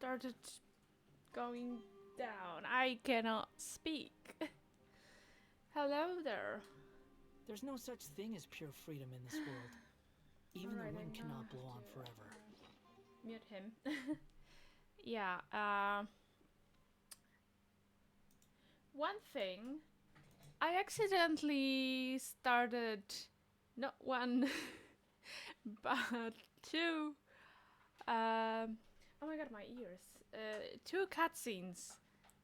started going down. I cannot speak. Hello there. There's no such thing as pure freedom in this world. Even the wind cannot blow on forever. Mute him. Yeah, one thing, I accidentally started not one, but two, oh my god, my ears, two cutscenes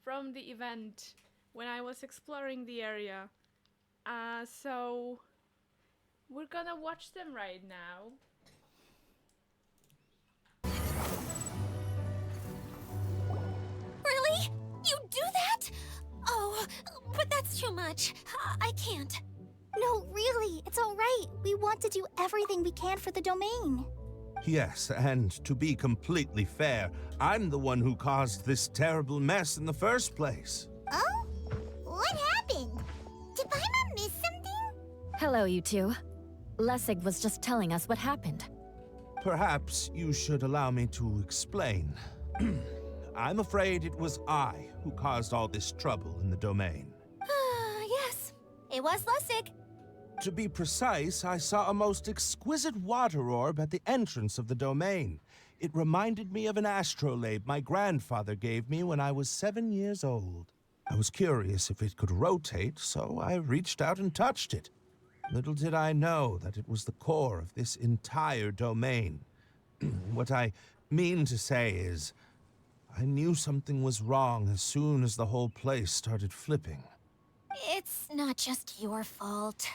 from the event when I was exploring the area. So we're gonna watch them right now. Really? You do that? Oh, but that's too much. I can't. No, really, it's all right. We want to do everything we can for the domain. Yes, and to be completely fair, I'm the one who caused this terrible mess in the first place. Oh? What happened? Did Paimon miss something? Hello, you two. Lessig was just telling us what happened. Perhaps you should allow me to explain. I'm afraid it was I who caused all this trouble in the domain. Yes, it was Lessig. To be precise, I saw a most exquisite water orb at the entrance of the domain. It reminded me of an astrolabe my grandfather gave me when I was 7 years old. I was curious if it could rotate, so I reached out and touched it. Little did I know that it was the core of this entire domain. What I mean to say is, I knew something was wrong as soon as the whole place started flipping. It's not just your fault.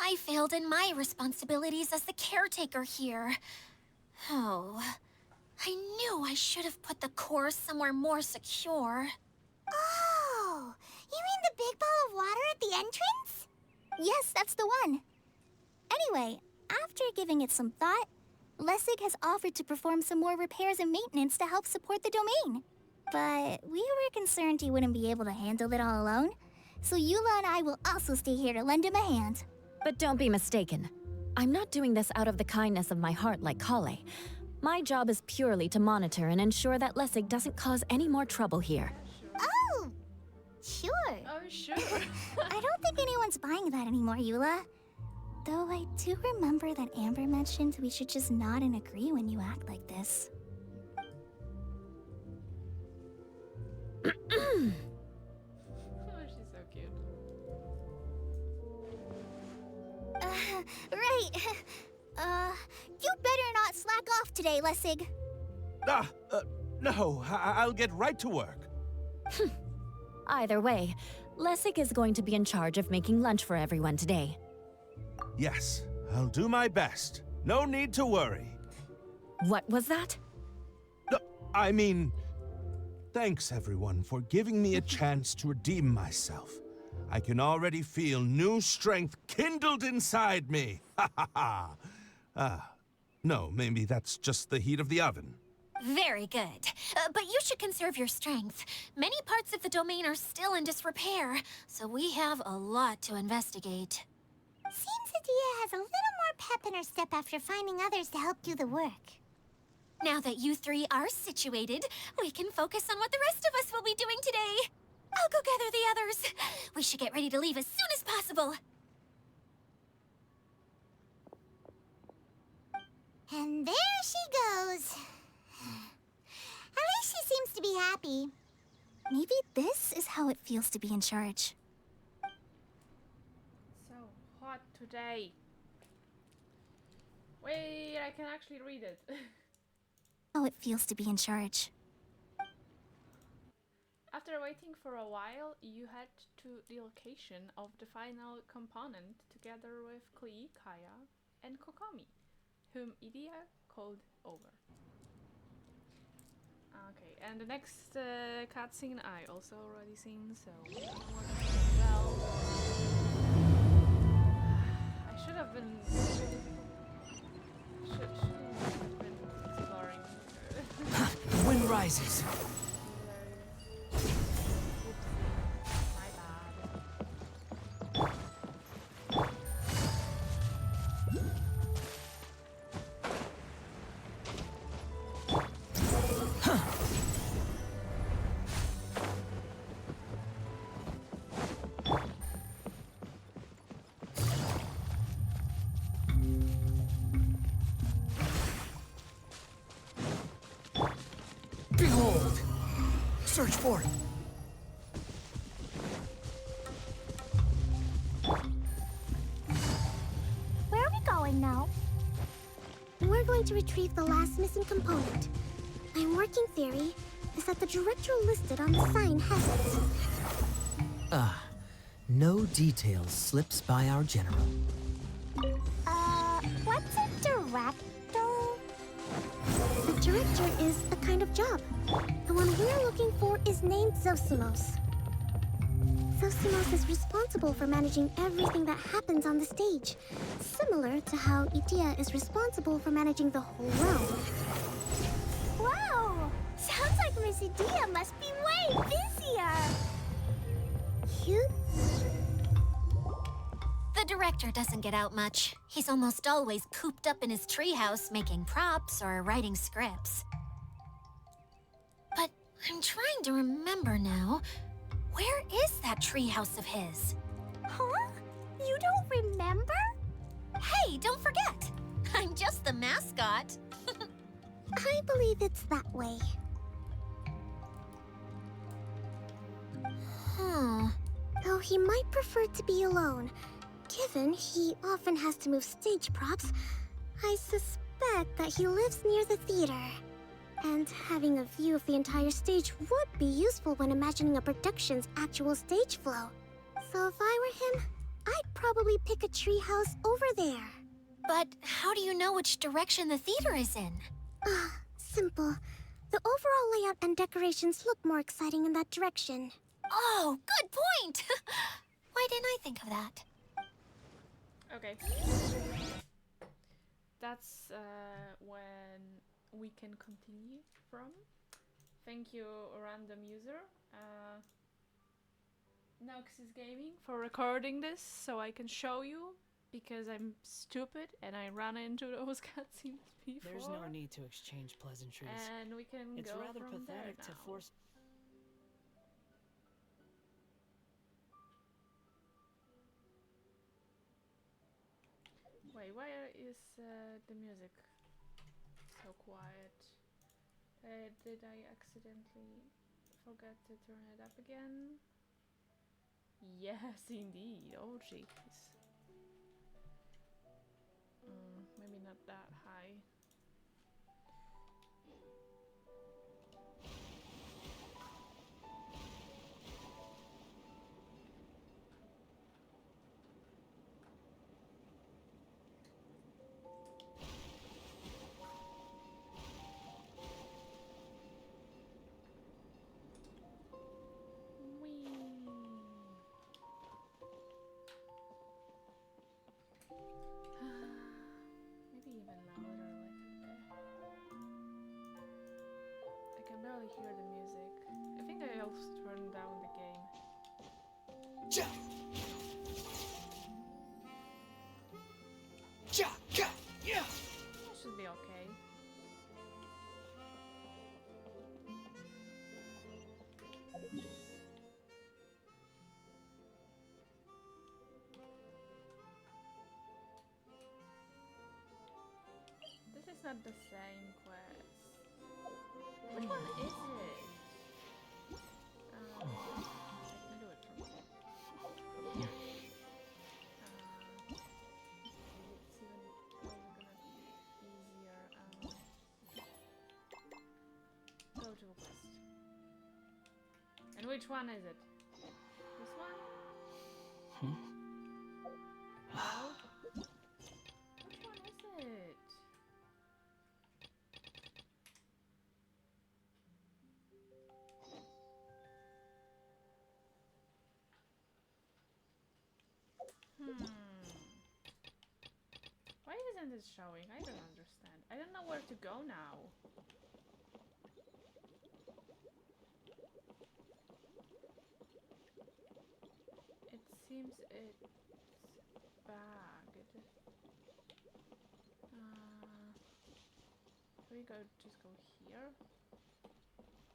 I failed in my responsibilities as the caretaker here. Oh, I knew I should have put the core somewhere more secure. Oh, you mean the big ball of water at the entrance? Yes, that's the one. Anyway, after giving it some thought, Lessig has offered to perform some more repairs and maintenance to help support the domain. But we were concerned he wouldn't be able to handle it all alone, so Eula and I will also stay here to lend him a hand. But don't be mistaken. I'm not doing this out of the kindness of my heart like Kale. My job is purely to monitor and ensure that Lessig doesn't cause any more trouble here. Oh, sure. Oh, sure. I don't think anyone's buying that anymore, Eula. Though I do remember that Amber mentioned we should just nod and agree when you act like this. Oh, she's so cute. Right. You better not slack off today, Lessig. No, I'll get right to work. Either way, Lessig is going to be in charge of making lunch for everyone today. Yes, I'll do my best. No need to worry. What was that? I mean, thanks everyone for giving me a chance to redeem myself. I can already feel new strength kindled inside me. Ha ha ha. No, maybe that's just the heat of the oven. Very good. But you should conserve your strength. Many parts of the domain are still in disrepair, so we have a lot to investigate. Seems Adia has a little more pep in her step after finding others to help do the work. Now that you three are situated, we can focus on what the rest of us will be doing today. I'll go gather the others. We should get ready to leave as soon as possible. And there she goes. At least she seems to be happy. Maybe this is how it feels to be in charge. So hot today. Wait, I can actually read it. How it feels to be in charge. After waiting for a while, you head to the location of the final component together with Klee, Kaya, and Kokomi, whom Idia called over. Okay, and the next cutscene I also already seen, so well. I should have been exploring. Wind rises. My bad. Hold. Search for it. Where are we going now? We're going to retrieve the last missing component. My working theory is that the director listed on the sign has it. No details slips by our general. What's a director? The director is a kind of job. The one we're looking for is named Zosimos. Zosimos is responsible for managing everything that happens on the stage, similar to how Itia is responsible for managing the whole realm. Wow! Sounds like Miss Itia must be way busier! Cute? The director doesn't get out much. He's almost always cooped up in his treehouse making props or writing scripts. But I'm trying to remember now. Where is that treehouse of his? Huh? You don't remember? Hey, don't forget! I'm just the mascot. I believe it's that way. Huh. Though he might prefer to be alone. Given he often has to move stage props, I suspect that he lives near the theater. And having a view of the entire stage would be useful when imagining a production's actual stage flow. So if I were him, I'd probably pick a treehouse over there. But how do you know which direction the theater is in? Simple. The overall layout and decorations look more exciting in that direction. Oh, good point! Why didn't I think of that? Okay. That's when we can continue from. Thank you, random user, Noxus Gaming, for recording this so I can show you, because I'm stupid and I ran into those cutscenes before. There's no need to exchange pleasantries. And we can It's go rather from there pathetic now. to force. Wait, why is the music so quiet? Did I accidentally forget to turn it up again? Yes, indeed. Oh, jeez. Maybe not that high. Maybe even louder a little bit. I can barely hear the music. I think I also turned down the game. Should be okay. This is not the same quest. Which one is it? I can do it from here. It's even probably gonna be easier. Go to a quest. And which one is it? This one? No? Which one is it? Why isn't it showing? I don't understand. I don't know where to go now. It seems it's bagged. We just go here.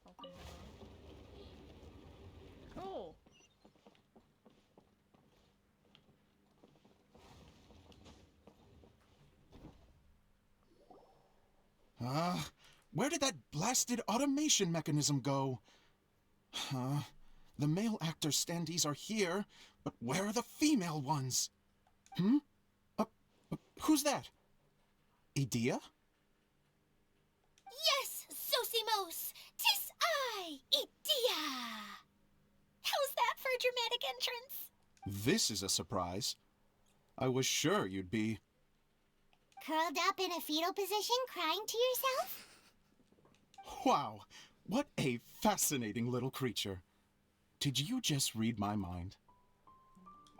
Open the door. Oh! Where did that blasted automation mechanism go? Huh? The male actor standees are here, but where are the female ones? Hmm? Who's that? Idea? Yes, Sosimos! 'Tis I, Idia! How's that for a dramatic entrance? This is a surprise. I was sure you'd be... Curled up in a fetal position, crying to yourself? Wow, what a fascinating little creature. Did you just read my mind?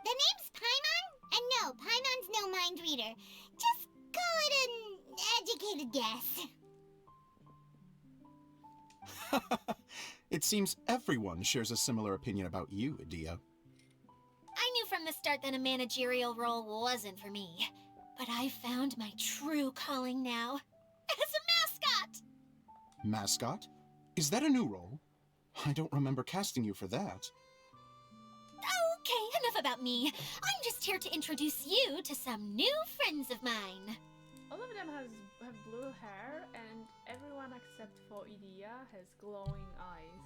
The name's Paimon? And no, Paimon's no mind reader. Just call it an educated guess. It seems everyone shares a similar opinion about you, Idea. I knew from the start that a managerial role wasn't for me. But I found my true calling now. As a mascot! Mascot? Is that a new role? I don't remember casting you for that. Okay, enough about me. I'm just here to introduce you to some new friends of mine. All of them have blue hair, and everyone except for Idea has glowing eyes.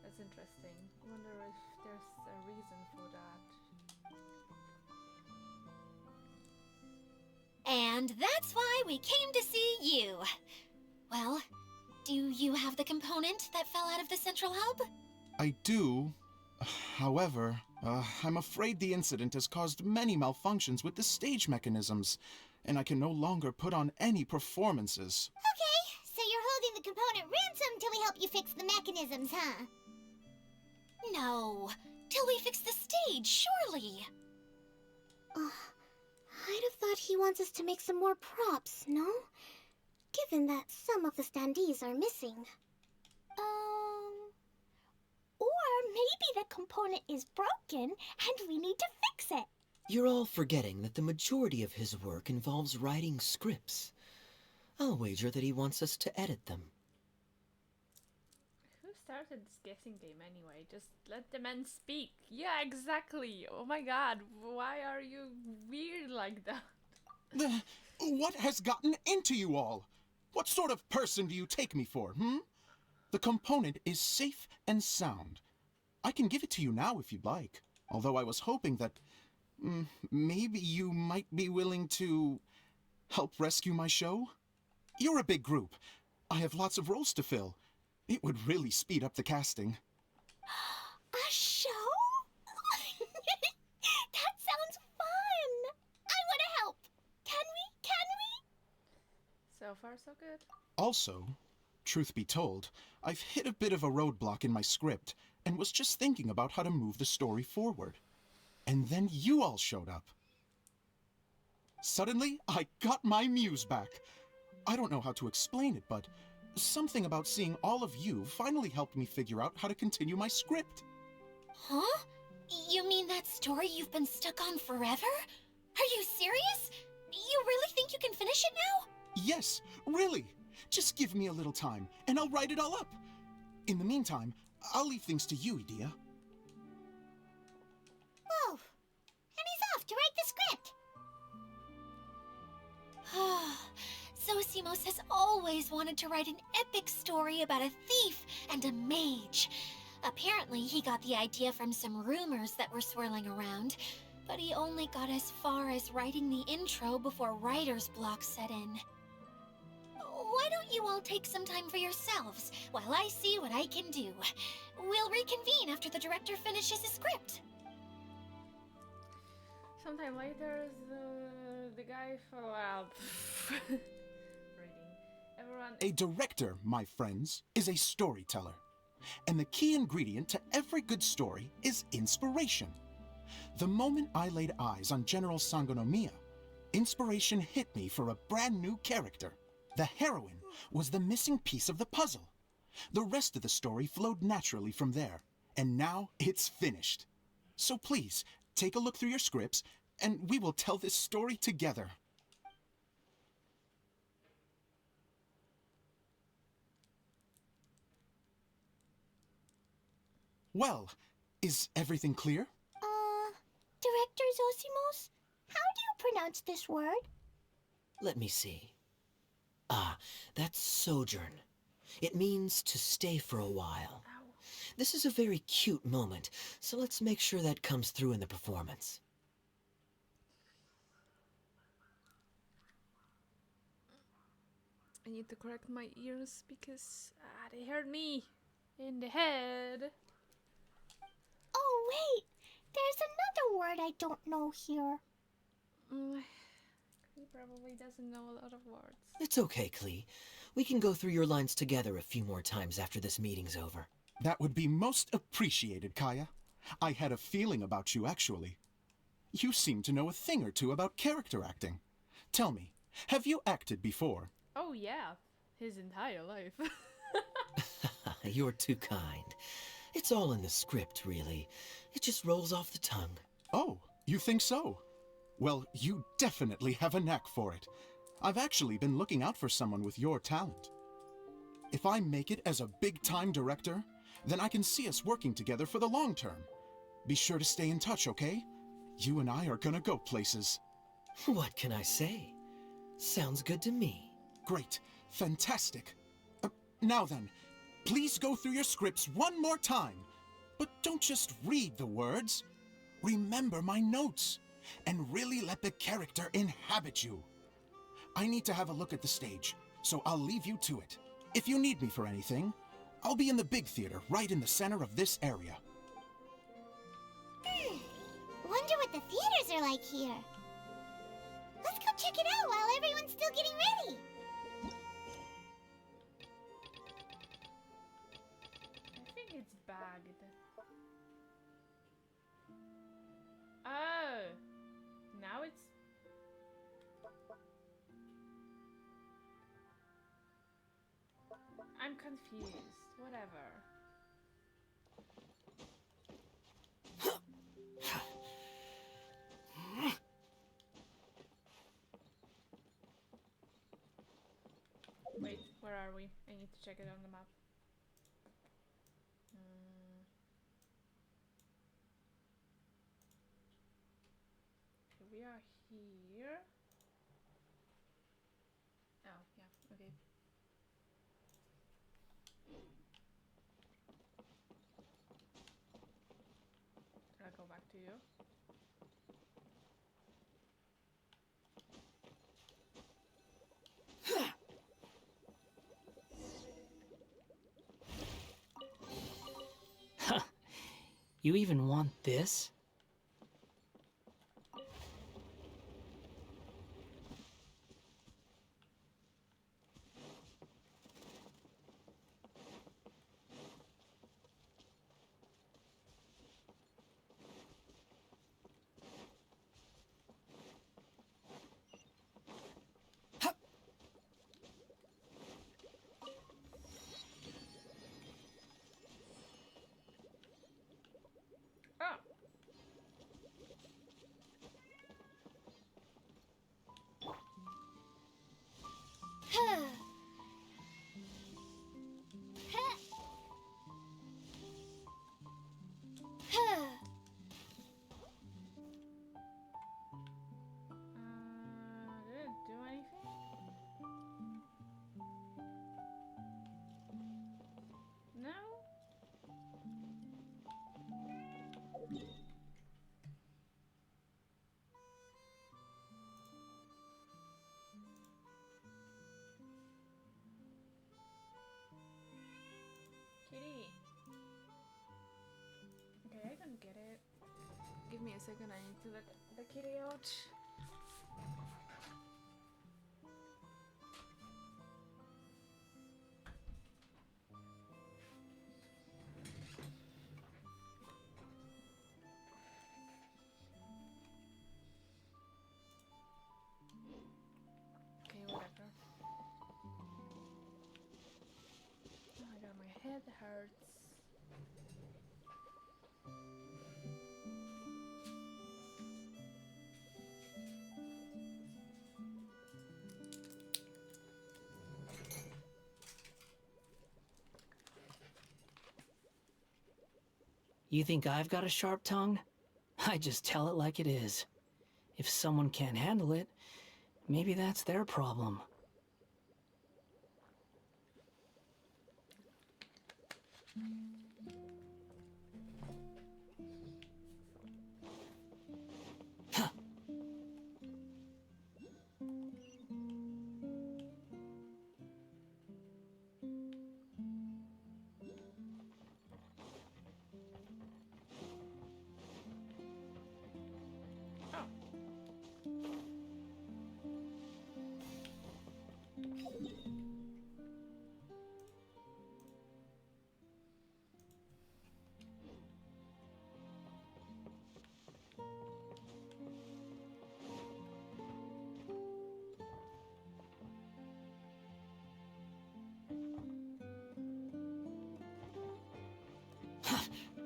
That's interesting. I wonder if there's a reason for that. And that's why we came to see you. Well, do you have the component that fell out of the central hub? I do. However, I'm afraid the incident has caused many malfunctions with the stage mechanisms, and I can no longer put on any performances. Okay, so you're holding the component ransom till we help you fix the mechanisms, huh? No, till we fix the stage, surely. I'd have thought he wants us to make some more props, no? Given that some of the standees are missing. Or maybe the component is broken and we need to fix it. You're all forgetting that the majority of his work involves writing scripts. I'll wager that he wants us to edit them. Who started this guessing game anyway? Just let the men speak. Yeah, exactly. Oh my god, why are you weird like that? What has gotten into you all? What sort of person do you take me for, hmm? The component is safe and sound. I can give it to you now if you'd like, although I was hoping that maybe you might be willing to help rescue my show? You're a big group. I have lots of roles to fill. It would really speed up the casting. A show? That sounds fun! I want to help! Can we? So far, so good. Also, truth be told, I've hit a bit of a roadblock in my script and was just thinking about how to move the story forward. And then you all showed up. Suddenly, I got my muse back. I don't know how to explain it, but something about seeing all of you finally helped me figure out how to continue my script. Huh? You mean that story you've been stuck on forever? Are you serious? You really think you can finish it now? Yes, really. Just give me a little time, and I'll write it all up. In the meantime, I'll leave things to you, Idea. Whoa! And he's off to write the script! Zosimos has always wanted to write an epic story about a thief and a mage. Apparently, he got the idea from some rumors that were swirling around, but he only got as far as writing the intro before writer's block set in. Why don't you all take some time for yourselves while I see what I can do? We'll reconvene after the director finishes his script. Sometime later, the guy fell out. Reading. Everyone. A director, my friends, is a storyteller. And the key ingredient to every good story is inspiration. The moment I laid eyes on General Sangonomiya, inspiration hit me for a brand new character. The heroine was the missing piece of the puzzle. The rest of the story flowed naturally from there, and now it's finished. So please, take a look through your scripts, and we will tell this story together. Well, is everything clear? Director Zosimos, how do you pronounce this word? Let me see. Ah, that's sojourn. It means to stay for a while. Ow. This is a very cute moment, so let's make sure that comes through in the performance. I need to correct my ears because they hurt me in the head. Oh, wait! There's another word I don't know here. He probably doesn't know a lot of words. It's okay, Klee. We can go through your lines together a few more times after this meeting's over. That would be most appreciated, Kaya. I had a feeling about you, actually. You seem to know a thing or two about character acting. Tell me, have you acted before? Oh yeah, his entire life. You're too kind. It's all in the script, really. It just rolls off the tongue. Oh, you think so? Well, you definitely have a knack for it. I've actually been looking out for someone with your talent. If I make it as a big-time director, then I can see us working together for the long term. Be sure to stay in touch, okay? You and I are gonna go places. What can I say? Sounds good to me. Great. Fantastic. Now then, please go through your scripts one more time. But don't just read the words. Remember my notes, and really let the character inhabit you. I need to have a look at the stage, so I'll leave you to it. If you need me for anything, I'll be in the big theater right in the center of this area. Wonder what the theaters are like here. Let's go check it out while everyone's still getting ready. I think it's bagged. Oh, now it's. I'm confused. Whatever. Wait, where are we? I need to check it on the map. Okay, we are here. Oh, yeah, okay. I'll go back to you. You even want this? Oh! Did it do anything? No? Kitty. Okay, I don't get it. Give me a second, I need to let the kitty out. Okay, whatever. Oh my god, my head hurts. You think I've got a sharp tongue? I just tell it like it is. If someone can't handle it, maybe that's their problem. Oh.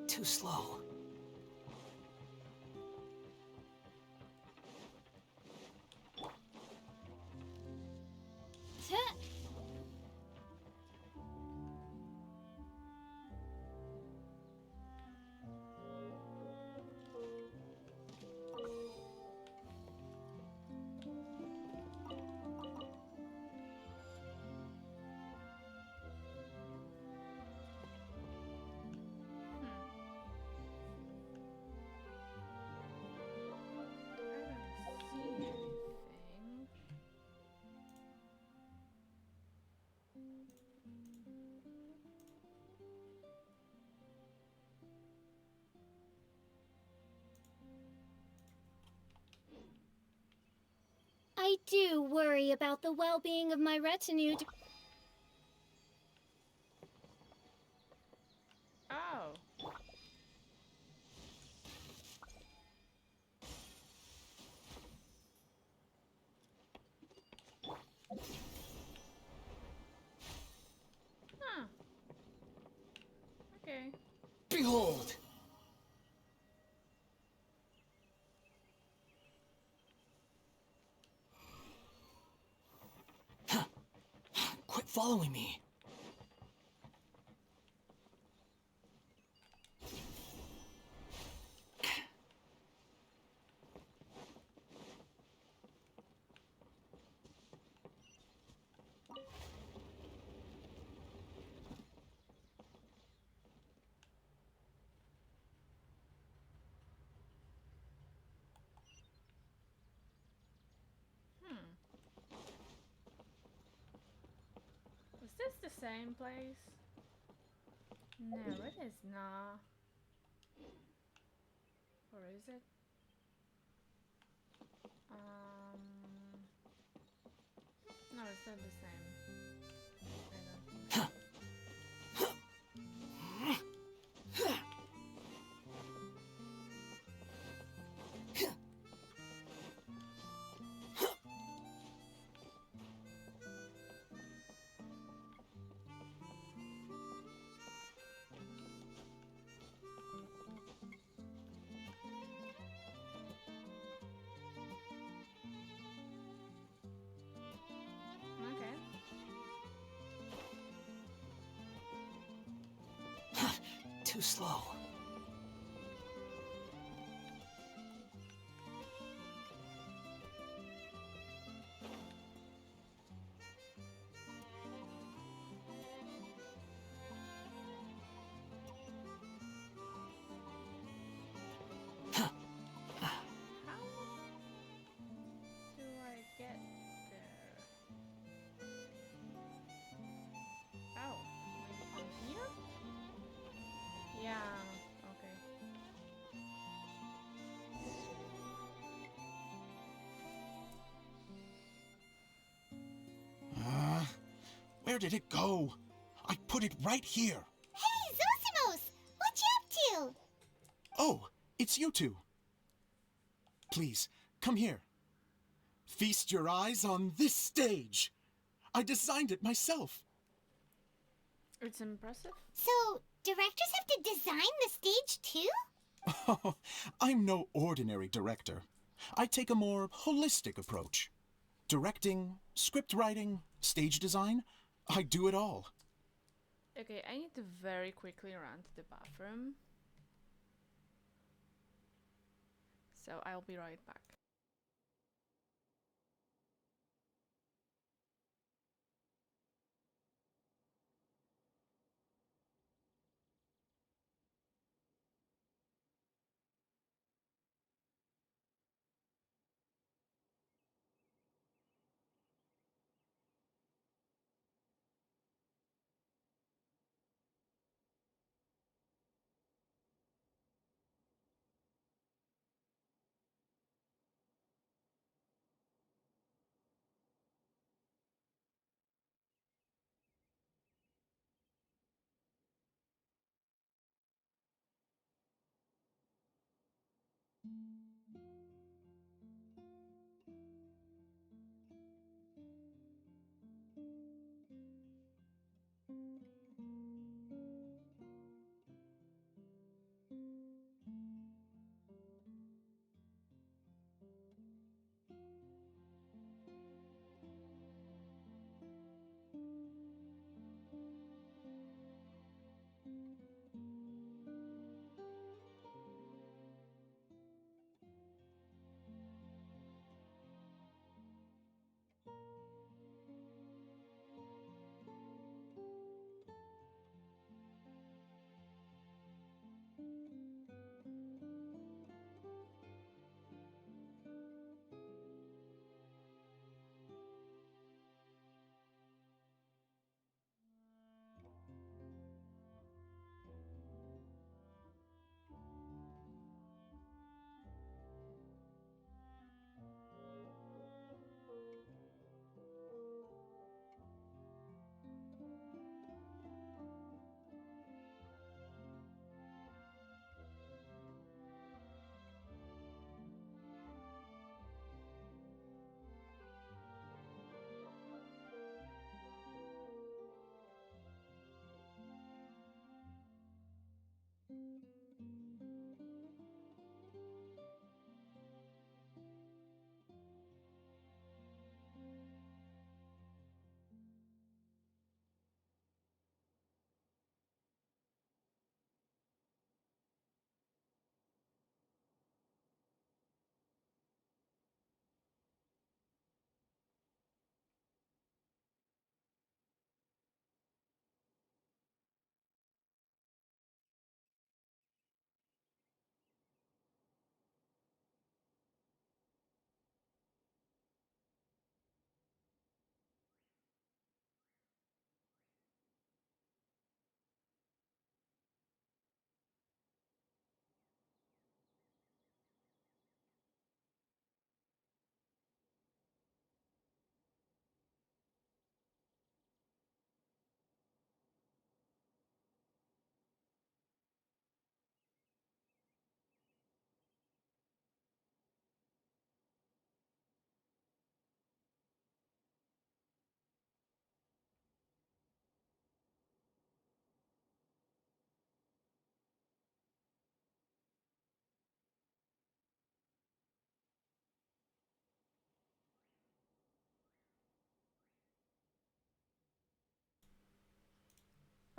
Too slow. I don't see anything. I do worry about the well-being of my retinue. Oh. Huh. Okay. Behold! Quit following me. Is this the same place? No, it is not. Or is it? No, it's not the same. I don't think. Okay. Too slow. How do I get there? Oh, maybe from here? Yeah, okay. Where did it go? I put it right here. Hey, Zosimos! What you up to? Oh, it's you two. Please, come here. Feast your eyes on this stage. I designed it myself. It's impressive. So, directors have to design the stage too? Oh, I'm no ordinary director. I take a more holistic approach. Directing, script writing, stage design, I do it all. Okay, I need to very quickly run to the bathroom. So I'll be right back.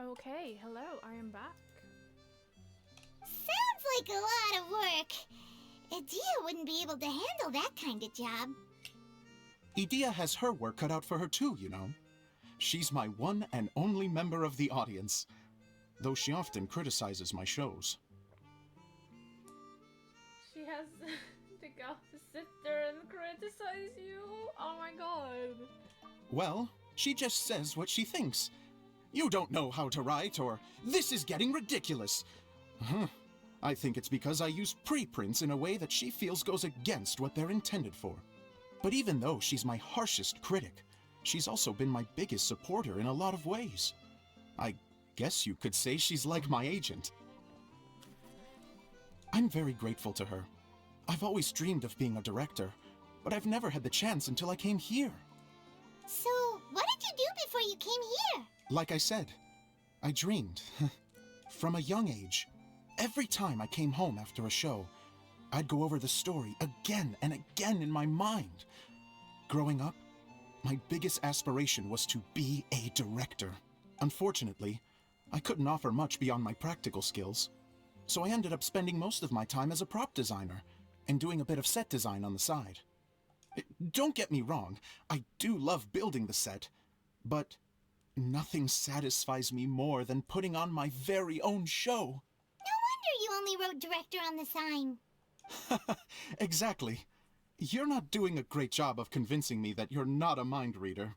Okay, hello, I am back. Sounds like a lot of work. Adia wouldn't be able to handle that kind of job. Idea has her work cut out for her too, you know. She's my one and only member of the audience, though she often criticizes my shows. She has to go to sit there and criticize you? Oh my god. Well, she just says what she thinks. You don't know how to write, or this is getting ridiculous. I think it's because I use preprints in a way that she feels goes against what they're intended for. But even though she's my harshest critic, she's also been my biggest supporter in a lot of ways. I guess you could say she's like my agent. I'm very grateful to her. I've always dreamed of being a director, but I've never had the chance until I came here. So, what did you do before you came here? Like I said, I dreamed. From a young age, every time I came home after a show, I'd go over the story again and again in my mind. Growing up, my biggest aspiration was to be a director. Unfortunately, I couldn't offer much beyond my practical skills, so I ended up spending most of my time as a prop designer and doing a bit of set design on the side. Don't get me wrong, I do love building the set, but nothing satisfies me more than putting on my very own show. No wonder you only wrote director on the sign. Exactly. You're not doing a great job of convincing me that you're not a mind reader.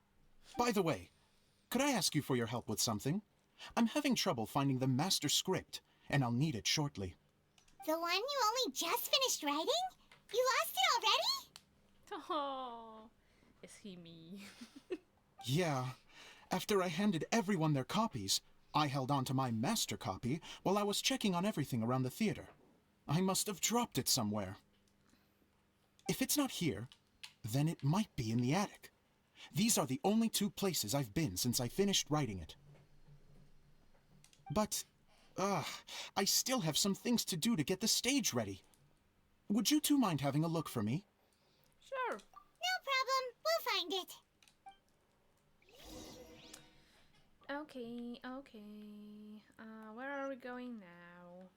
By the way, could I ask you for your help with something? I'm having trouble finding the master script, and I'll need it shortly. The one you only just finished writing? You lost it already? Oh, is he me? Yeah. After I handed everyone their copies, I held on to my master copy while I was checking on everything around the theater. I must have dropped it somewhere. If it's not here, then it might be in the attic. These are the only two places I've been since I finished writing it. But, I still have some things to do to get the stage ready. Would you two mind having a look for me? Sure. No problem. We'll find it. Okay, okay. Where are we going now?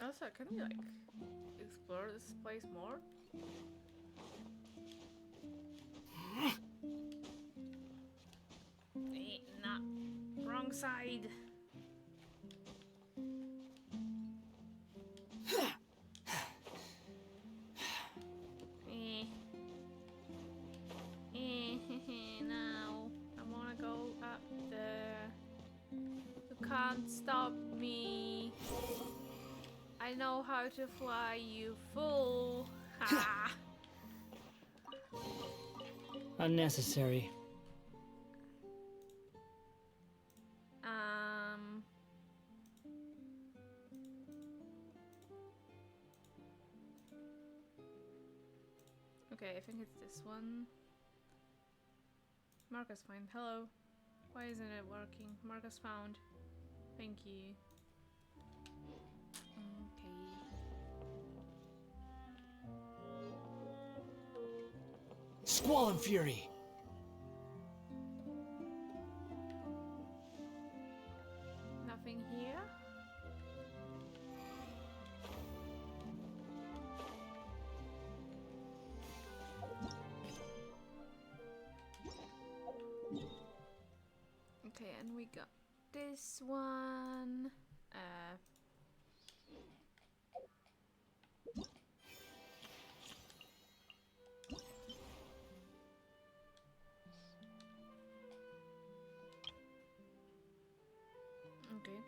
Also, can we like explore this place more? Not wrong side. No, I wanna go up there. You can't stop me. I know how to fly, you fool. Ha! Unnecessary. Okay, I think it's this one. Marcus find. Hello. Why isn't it working? Marcus found. Thank you. Okay. Squall and Fury! Nothing here? Okay, and we got this one. Okay.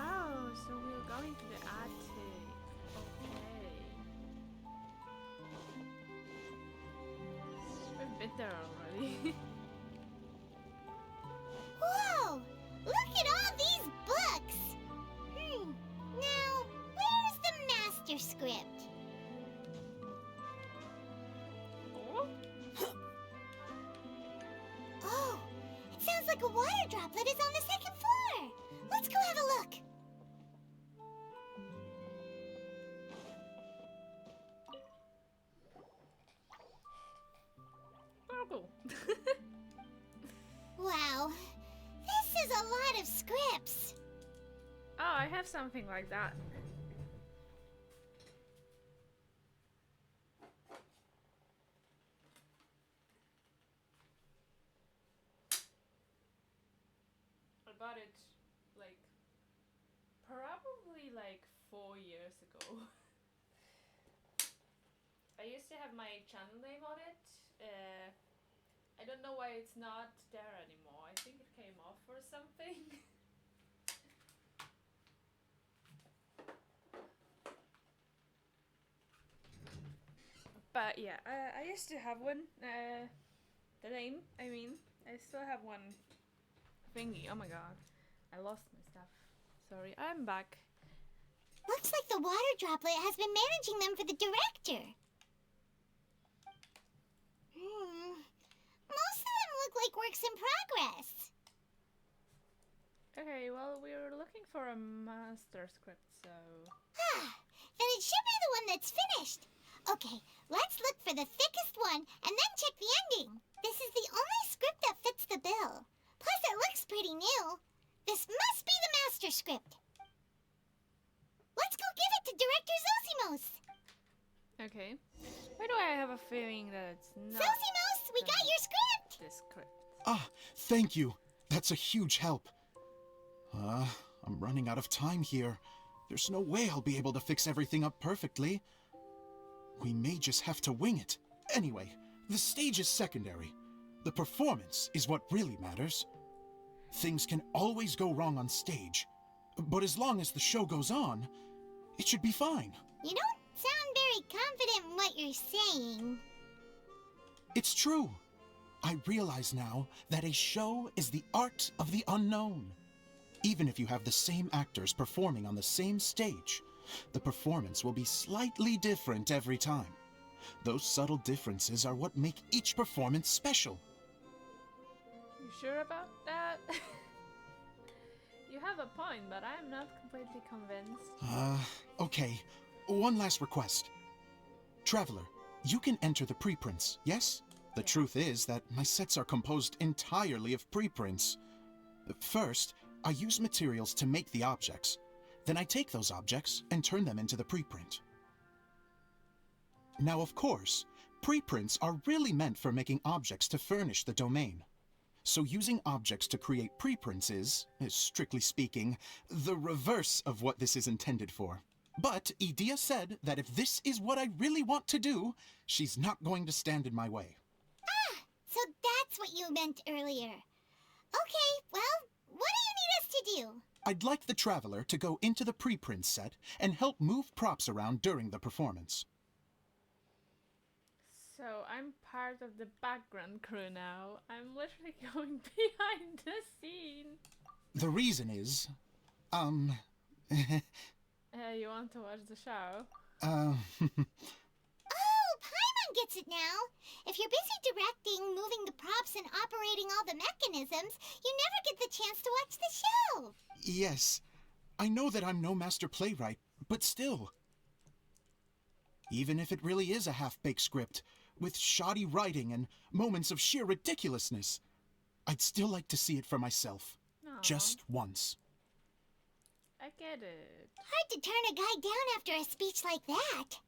Oh, so we're going to the attic. Okay. We've been there already. Whoa! Look at all these books! Now, where's the master script. Oh, it sounds like a water droplet is on the second floor. Let's go have a look. Purple. Wow, this is a lot of scripts. Oh, I have something like that. I bought it like probably like 4 years ago. I used to have my channel name on it. I don't know why it's not there anymore. I think it came off or something. But yeah, I used to have one. The name, I mean. I still have one thingy. Oh my god. I lost my stuff. Sorry, I'm back. Looks like the water droplet has been managing them for the director. Most of them look like works in progress. Okay, well, we were looking for a master script, so... Then it should be the one that's finished. Okay, let's look for the thickest one and then check the ending. This is the only script that fits the bill. Plus, it looks pretty new. This must be the master script. Let's go give it to Director Zosimos. Okay. Why do I have a feeling that it's not... Zosimos, we got your script! This script. Ah, thank you. That's a huge help. I'm running out of time here. There's no way I'll be able to fix everything up perfectly. We may just have to wing it. Anyway, the stage is secondary. The performance is what really matters. Things can always go wrong on stage, but as long as the show goes on, it should be fine. You don't sound very confident in what you're saying. It's true. I realize now that a show is the art of the unknown. Even if you have the same actors performing on the same stage, the performance will be slightly different every time. Those subtle differences are what make each performance special. You sure about that? You have a point, but I'm not completely convinced. Okay. One last request. Traveler, you can enter the preprints, yes? The truth is that my sets are composed entirely of preprints. First, I use materials to make the objects. Then I take those objects and turn them into the preprint. Now, of course, preprints are really meant for making objects to furnish the domain. So using objects to create preprints is, strictly speaking, the reverse of what this is intended for. But Edea said that if this is what I really want to do, she's not going to stand in my way. Ah, so that's what you meant earlier. Okay, well, what do you need us to do? I'd like the Traveler to go into the preprint set and help move props around during the performance. So I'm part of the background crew now. I'm literally going behind the scene. The reason is, You want to watch the show? Oh, Paimon gets it now. If you're busy directing, moving the props, and operating all the mechanisms, you never get the chance to watch the show. Yes, I know that I'm no master playwright, but still. Even if it really is a half-baked script, with shoddy writing and moments of sheer ridiculousness, I'd still like to see it for myself. Aw. Just once. I get it. Hard to turn a guy down after a speech like that.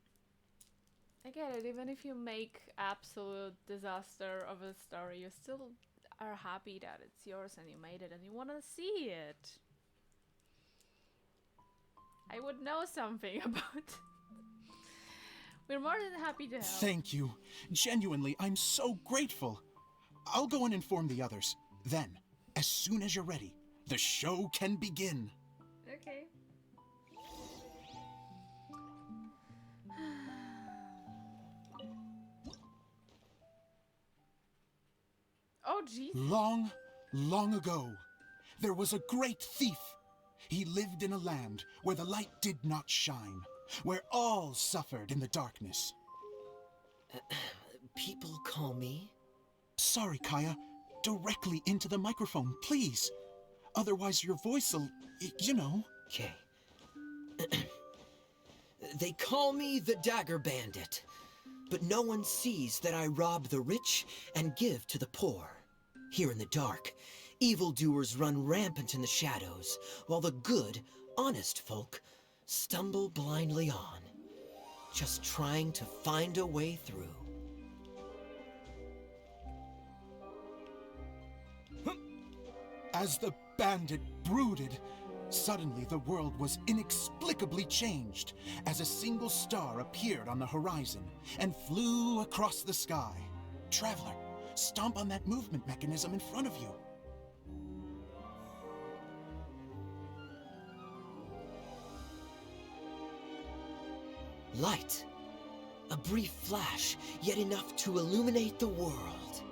I get it. Even if you make absolute disaster of a story, you still are happy that it's yours and you made it and you want to see it. I would know something about it. We're more than happy to help. Thank you. Genuinely, I'm so grateful. I'll go and inform the others. Then, as soon as you're ready, the show can begin. Okay. Oh, jeez. Long, long ago, there was a great thief. He lived in a land where the light did not shine, where all suffered in the darkness. People call me? Sorry, Kaya. Directly into the microphone, please. Otherwise your voice'll, you know. Okay. They call me the Dagger Bandit, but no one sees that I rob the rich and give to the poor. Here in the dark, evildoers run rampant in the shadows, while the good, honest folk stumble blindly on, just trying to find a way through. As the bandit brooded, suddenly the world was inexplicably changed as a single star appeared on the horizon and flew across the sky. Traveler, stomp on that movement mechanism in front of you. Light. A brief flash, yet enough to illuminate the world.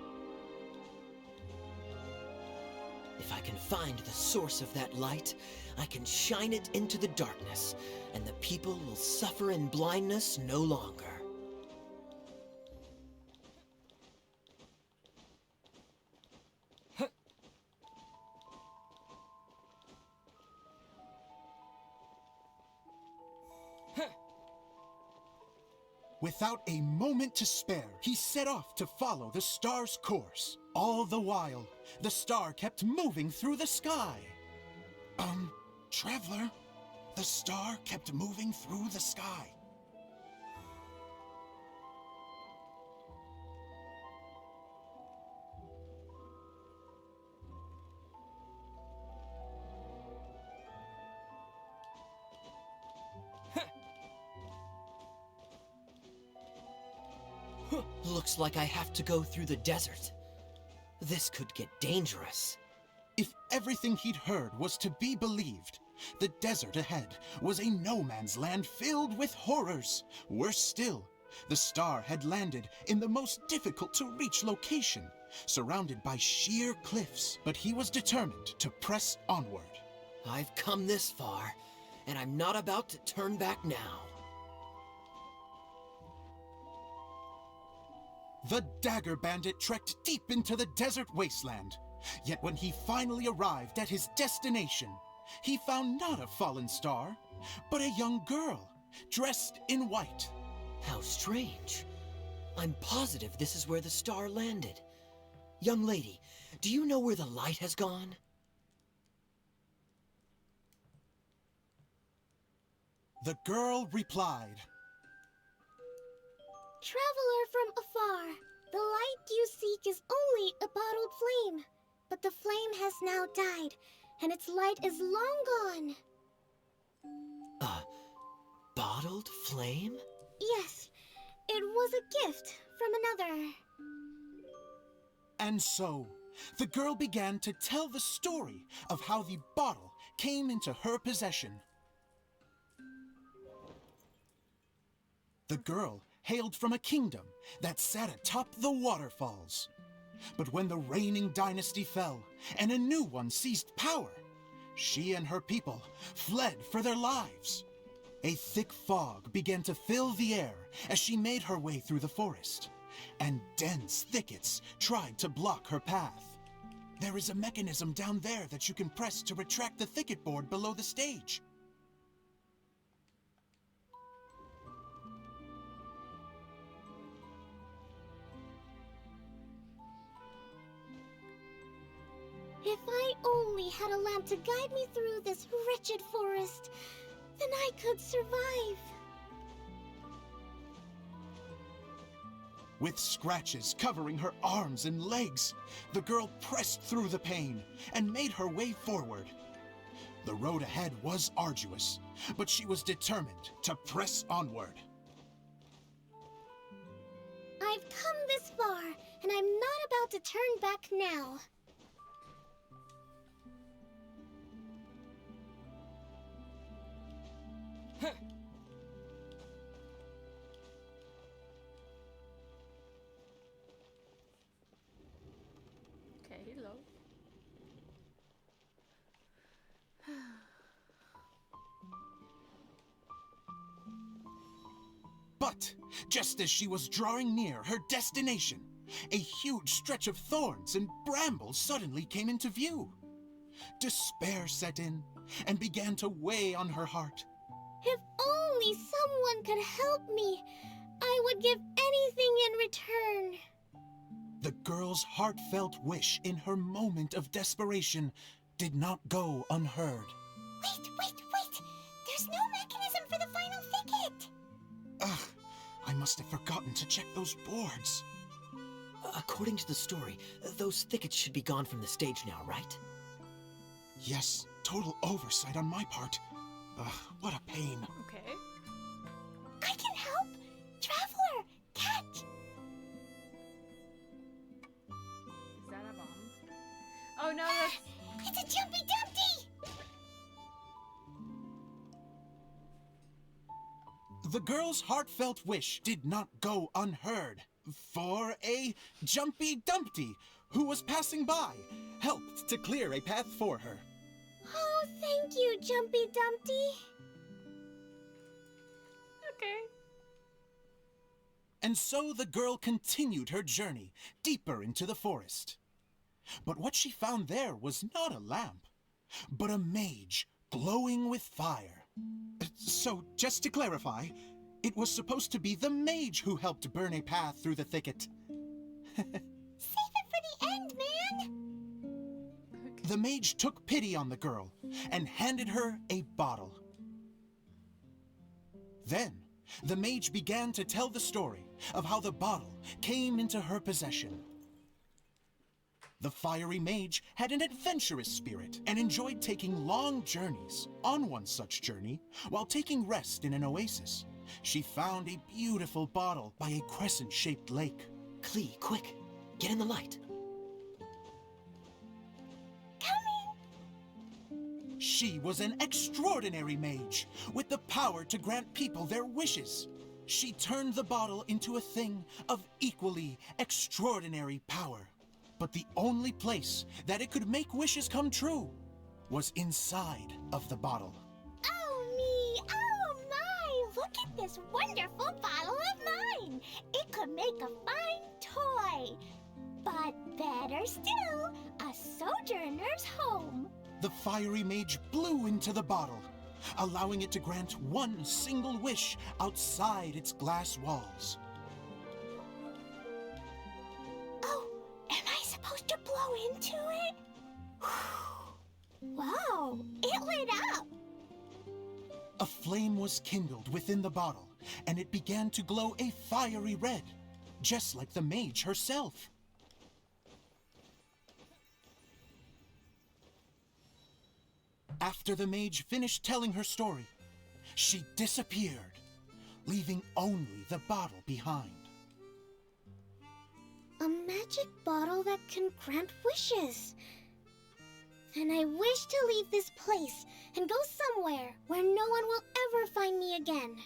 If I can find the source of that light, I can shine it into the darkness, and the people will suffer in blindness no longer. Without a moment to spare, he set off to follow the star's course. All the while, the star kept moving through the sky. Traveler, the star kept moving through the sky. Looks like I have to go through the desert. This could get dangerous. If everything he'd heard was to be believed, the desert ahead was a no-man's land filled with horrors. Worse still, the star had landed in the most difficult-to-reach location, surrounded by sheer cliffs. But he was determined to press onward. I've come this far, and I'm not about to turn back now. The Dagger Bandit trekked deep into the desert wasteland. Yet when he finally arrived at his destination, he found not a fallen star, but a young girl, dressed in white. How strange. I'm positive this is where the star landed. Young lady, do you know where the light has gone? The girl replied, Traveler from afar, the light you seek is only a bottled flame. But the flame has now died, and its light is long gone. A bottled flame? Yes, it was a gift from another. And so, the girl began to tell the story of how the bottle came into her possession. The girl hailed from a kingdom that sat atop the waterfalls. But when the reigning dynasty fell and a new one seized power, she and her people fled for their lives. A thick fog began to fill the air as she made her way through the forest, and dense thickets tried to block her path. There is a mechanism down there that you can press to retract the thicket board below the stage. If I only had a lamp to guide me through this wretched forest, then I could survive. With scratches covering her arms and legs, the girl pressed through the pain and made her way forward. The road ahead was arduous, but she was determined to press onward. I've come this far, and I'm not about to turn back now. Okay, hello. But just as she was drawing near her destination, a huge stretch of thorns and brambles suddenly came into view. Despair set in and began to weigh on her heart. If only someone could help me, I would give anything in return. The girl's heartfelt wish in her moment of desperation did not go unheard. Wait! There's no mechanism for the final thicket! Ugh, I must have forgotten to check those boards. According to the story, those thickets should be gone from the stage now, right? Yes, total oversight on my part. Ugh, what a pain. Okay. I can help! Traveler! Catch! Is that a bomb? Oh no, that's... It's a Jumpy Dumpty! The girl's heartfelt wish did not go unheard, for a Jumpy Dumpty, who was passing by, helped to clear a path for her. Oh, thank you, Jumpy Dumpty. okay. And so the girl continued her journey deeper into the forest. But what she found there was not a lamp, but a mage glowing with fire. So, just to clarify, it was supposed to be the mage who helped burn a path through the thicket. Save it for the end, man! The mage took pity on the girl and handed her a bottle. Then, the mage began to tell the story of how the bottle came into her possession. The fiery mage had an adventurous spirit and enjoyed taking long journeys. On one such journey, while taking rest in an oasis, she found a beautiful bottle by a crescent-shaped lake. Klee, quick! Get in the light! Coming! She was an extraordinary mage, with the power to grant people their wishes. She turned the bottle into a thing of equally extraordinary power. But the only place that it could make wishes come true was inside of the bottle. Oh me! Oh my! Look at this wonderful bottle of mine! It could make a fine toy! But better still, a sojourner's home! The fiery mage blew into the bottle, allowing it to grant one single wish outside its glass walls. Oh, am I supposed to blow into it? Wow, it lit up! A flame was kindled within the bottle, and it began to glow a fiery red, just like the mage herself. After the mage finished telling her story, she disappeared, leaving only the bottle behind. A magic bottle that can grant wishes. Then I wish to leave this place and go somewhere where no one will ever find me again.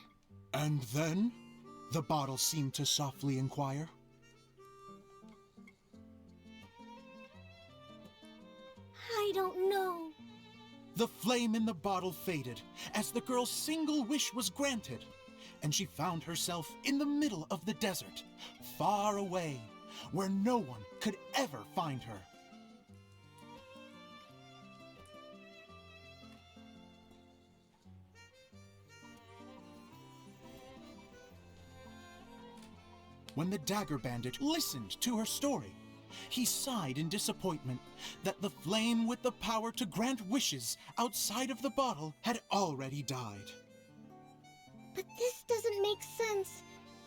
And then? The bottle seemed to softly inquire. I don't know. The flame in the bottle faded as the girl's single wish was granted, and she found herself in the middle of the desert, far away, where no one could ever find her. When the Dagger Bandit listened to her story, he sighed in disappointment that the flame with the power to grant wishes outside of the bottle had already died. But this doesn't make sense.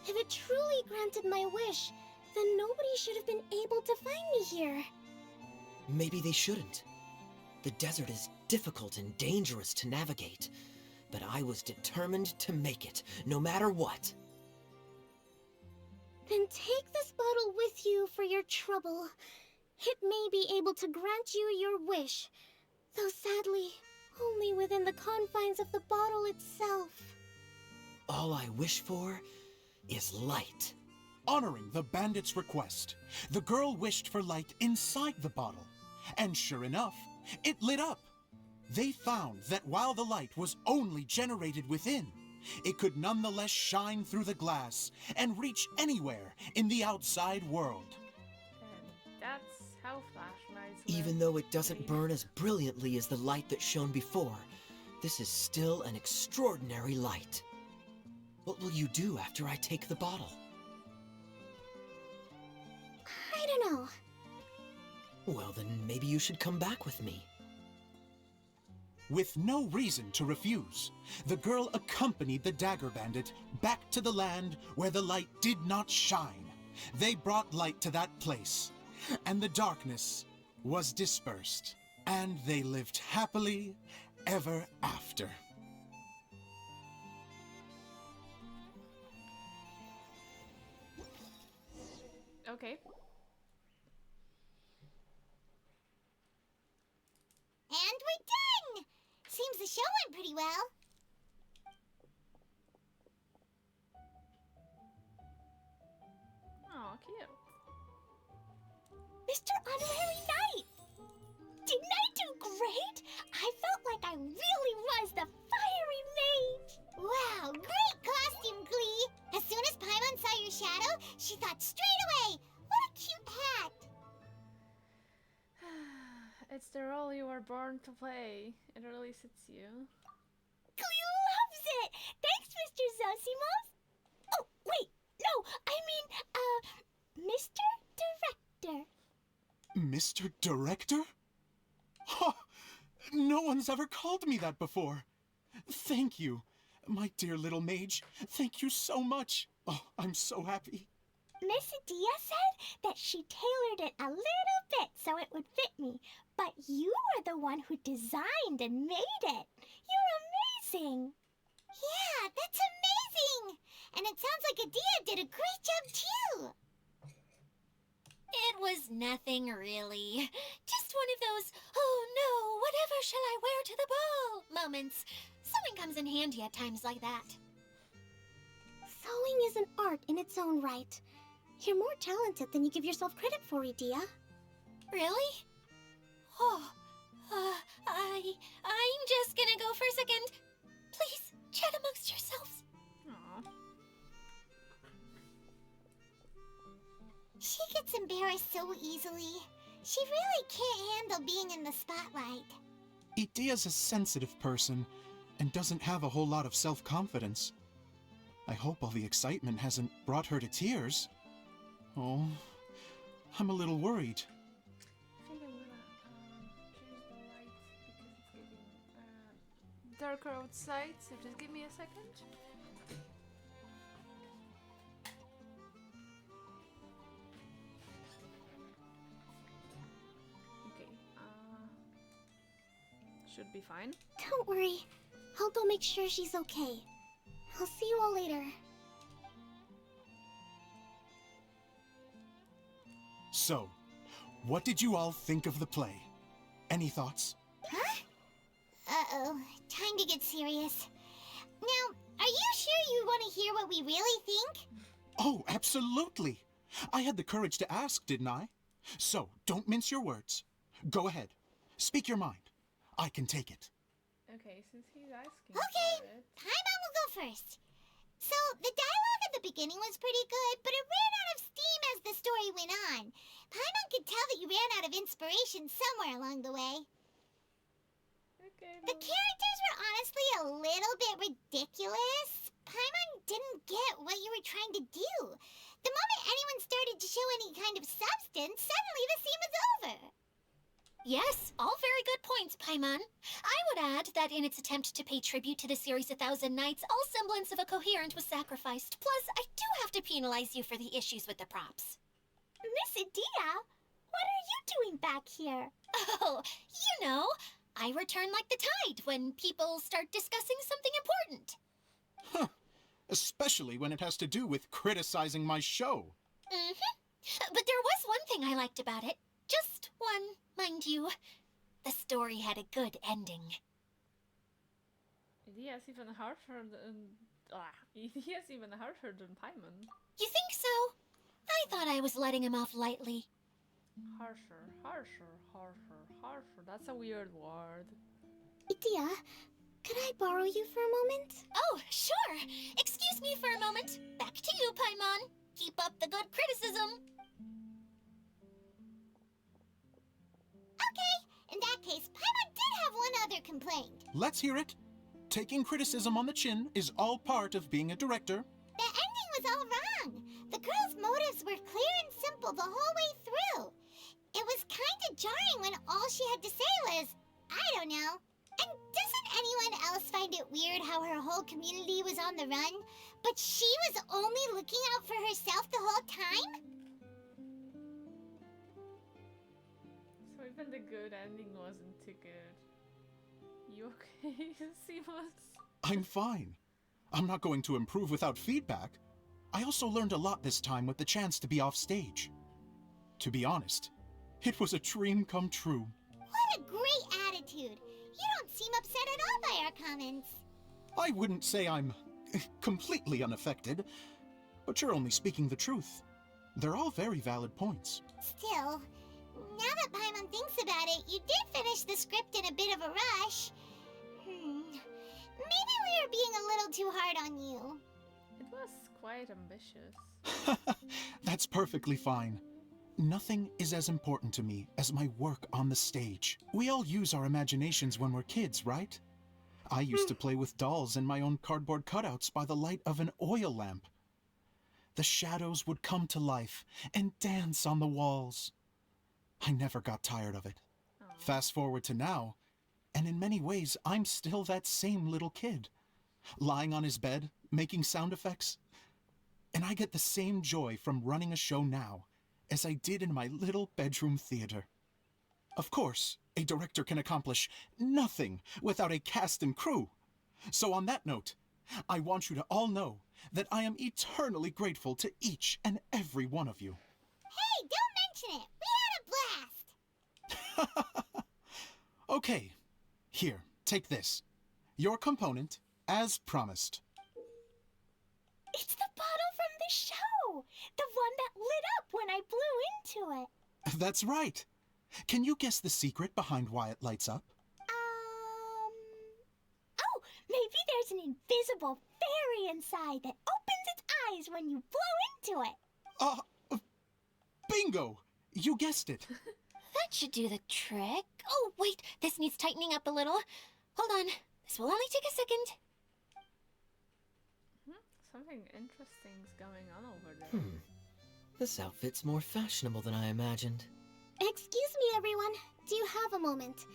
If it truly granted my wish, then nobody should have been able to find me here. Maybe they shouldn't. The desert is difficult and dangerous to navigate, but I was determined to make it, no matter what. Then take this bottle with you for your trouble. It may be able to grant you your wish, though sadly, only within the confines of the bottle itself. All I wish for is light. Honoring the bandit's request, the girl wished for light inside the bottle, and sure enough, it lit up. They found that while the light was only generated within, it could nonetheless shine through the glass and reach anywhere in the outside world. And that's how flashlights work. Even though it doesn't burn as brilliantly as the light that shone before, this is still an extraordinary light. What will you do after I take the bottle? I don't know. Well, then maybe you should come back with me. With no reason to refuse, the girl accompanied the Dagger Bandit back to the land where the light did not shine. They brought light to that place, and the darkness was dispersed, and they lived happily ever after. Okay. And we're done! Seems the show went pretty well. Oh, cute. Mr. Honorary Knight! Didn't I do great? I felt like I really was the fiery mage! Wow, great costume, Glee! As soon as Paimon saw your shadow, she thought straight away, what a cute hat! It's the role you were born to play. It really suits you. Glee loves it! Thanks, Mr. Zosimos! Oh, wait, no, I mean, Mr. Director. Mr. Director? Ha! No one's ever called me that before. Thank you, my dear little mage. Thank you so much. Oh, I'm so happy. Miss Adia said that she tailored it a little bit so it would fit me, but you were the one who designed and made it. You're amazing. Yeah, that's amazing. And it sounds like Adia did a great job too. It was nothing really. Just one of those, oh no, whatever shall I wear to the ball moments. Sewing comes in handy at times like that. Sewing is an art in its own right. You're more talented than you give yourself credit for, Adia. Really? Oh, I'm just gonna go for a second. Please, chat amongst yourselves. Aw. She gets embarrassed so easily. She really can't handle being in the spotlight. Idea's a sensitive person and doesn't have a whole lot of self-confidence. I hope all the excitement hasn't brought her to tears. Oh, I'm a little worried. I think I'm gonna choose the light because it's getting darker outside, so just give me a second. Okay, should be fine. Don't worry. I'll go make sure she's okay. I'll see you all later. So, what did you all think of the play? Any thoughts? Huh? Uh-oh. Time to get serious. Now, are you sure you want to hear what we really think? Oh, absolutely. I had the courage to ask, didn't I? So, don't mince your words. Go ahead. Speak your mind. I can take it. Okay, since he's asking Okay, for it. Paimon will go first. So, the dialogue at the beginning was pretty good, but it ran out of steam as the story went on. Paimon could tell that you ran out of inspiration somewhere along the way. Okay, The characters were honestly a little bit ridiculous. Paimon didn't get what you were trying to do. The moment anyone started to show any kind of substance, suddenly the scene was over. Yes, all very good points, Paimon. I would add that in its attempt to pay tribute to the series 1,000 Nights, all semblance of a coherent was sacrificed. Plus, I do have to penalize you for the issues with the props. Miss Adia, what are you doing back here? Oh, you know, I return like the tide when people start discussing something important. Huh. Especially when it has to do with criticizing my show. Mm-hmm. But there was one thing I liked about it. Just one, mind you. The story had a good ending. Idea's even harsher than... Idea's even harsher than Paimon. You think so? I thought I was letting him off lightly. Harsher, harsher, harsher, harsher. That's a weird word. Adia, Could I borrow you for a moment? Oh, sure. Excuse me for a moment. Back to you, Paimon. Keep up the good criticism. Okay, in that case, Paimon did have one other complaint. Let's hear it. Taking criticism on the chin is all part of being a director. The ending was all wrong. The girl's motives were clear and simple the whole way through. It was kinda jarring when all she had to say was, I don't know. And doesn't anyone else find it weird how her whole community was on the run, but she was only looking out for herself the whole time? So even the good ending wasn't too good. You okay, Seamus? I'm fine. I'm not going to improve without feedback. I also learned a lot this time with the chance to be off stage. To be honest, it was a dream come true. What a great attitude. You don't seem upset at all by our comments. I wouldn't say I'm completely unaffected, but you're only speaking the truth. They're all very valid points. Still, now that Paimon thinks about it, you did finish the script in a bit of a rush. Maybe we were being a little too hard on you. It was quite ambitious. That's perfectly fine. Nothing is as important to me as my work on the stage. We all use our imaginations when we're kids, right? I used to play with dolls and my own cardboard cutouts by the light of an oil lamp. The shadows would come to life and dance on the walls. I never got tired of it. Aw. Fast forward to now, and in many ways, I'm still that same little kid, lying on his bed, making sound effects. And I get the same joy from running a show now as I did in my little bedroom theater. Of course, a director can accomplish nothing without a cast and crew. So on that note, I want you to all know that I am eternally grateful to each and every one of you. Hey, don't mention it. We had a blast. Okay, here, take this. Your component, as promised. It's the bottle from the show. The one that lit up when I blew into it. That's right. Can you guess the secret behind why it lights up? Oh, maybe there's an invisible fairy inside that opens its eyes when you blow into it. Bingo! You guessed it. That should do the trick. Oh, wait, this needs tightening up a little. Hold on, this will only take a second. Something interesting's going on over there. This outfit's more fashionable than I imagined. Excuse me, everyone. Do you have a moment?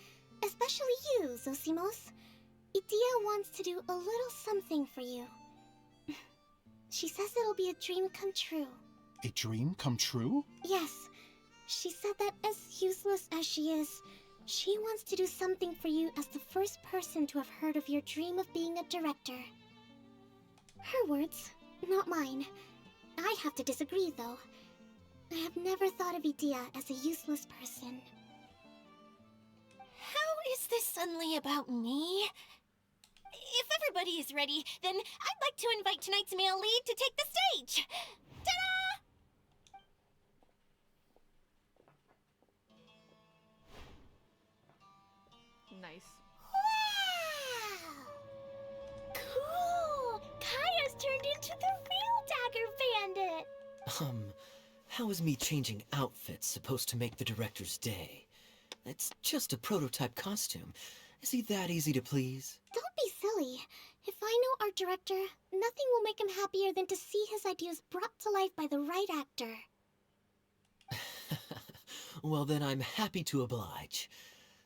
Especially you, Zosimos. Idia wants to do a little something for you. She says it'll be a dream come true. A dream come true? Yes. She said that as useless as she is, she wants to do something for you as the first person to have heard of your dream of being a director. Her words, not mine. I have to disagree, though. I have never thought of Idia as a useless person. How is this suddenly about me? If everybody is ready, then I'd like to invite tonight's male lead to take the stage. Ta-da! Nice. Wow! Cool! Kaya's turned into the real Dagger Bandit! How is me changing outfits supposed to make the director's day? It's just a prototype costume. Is he that easy to please? Don't be silly. If I know our director, nothing will make him happier than to see his ideas brought to life by the right actor. Well, then I'm happy to oblige.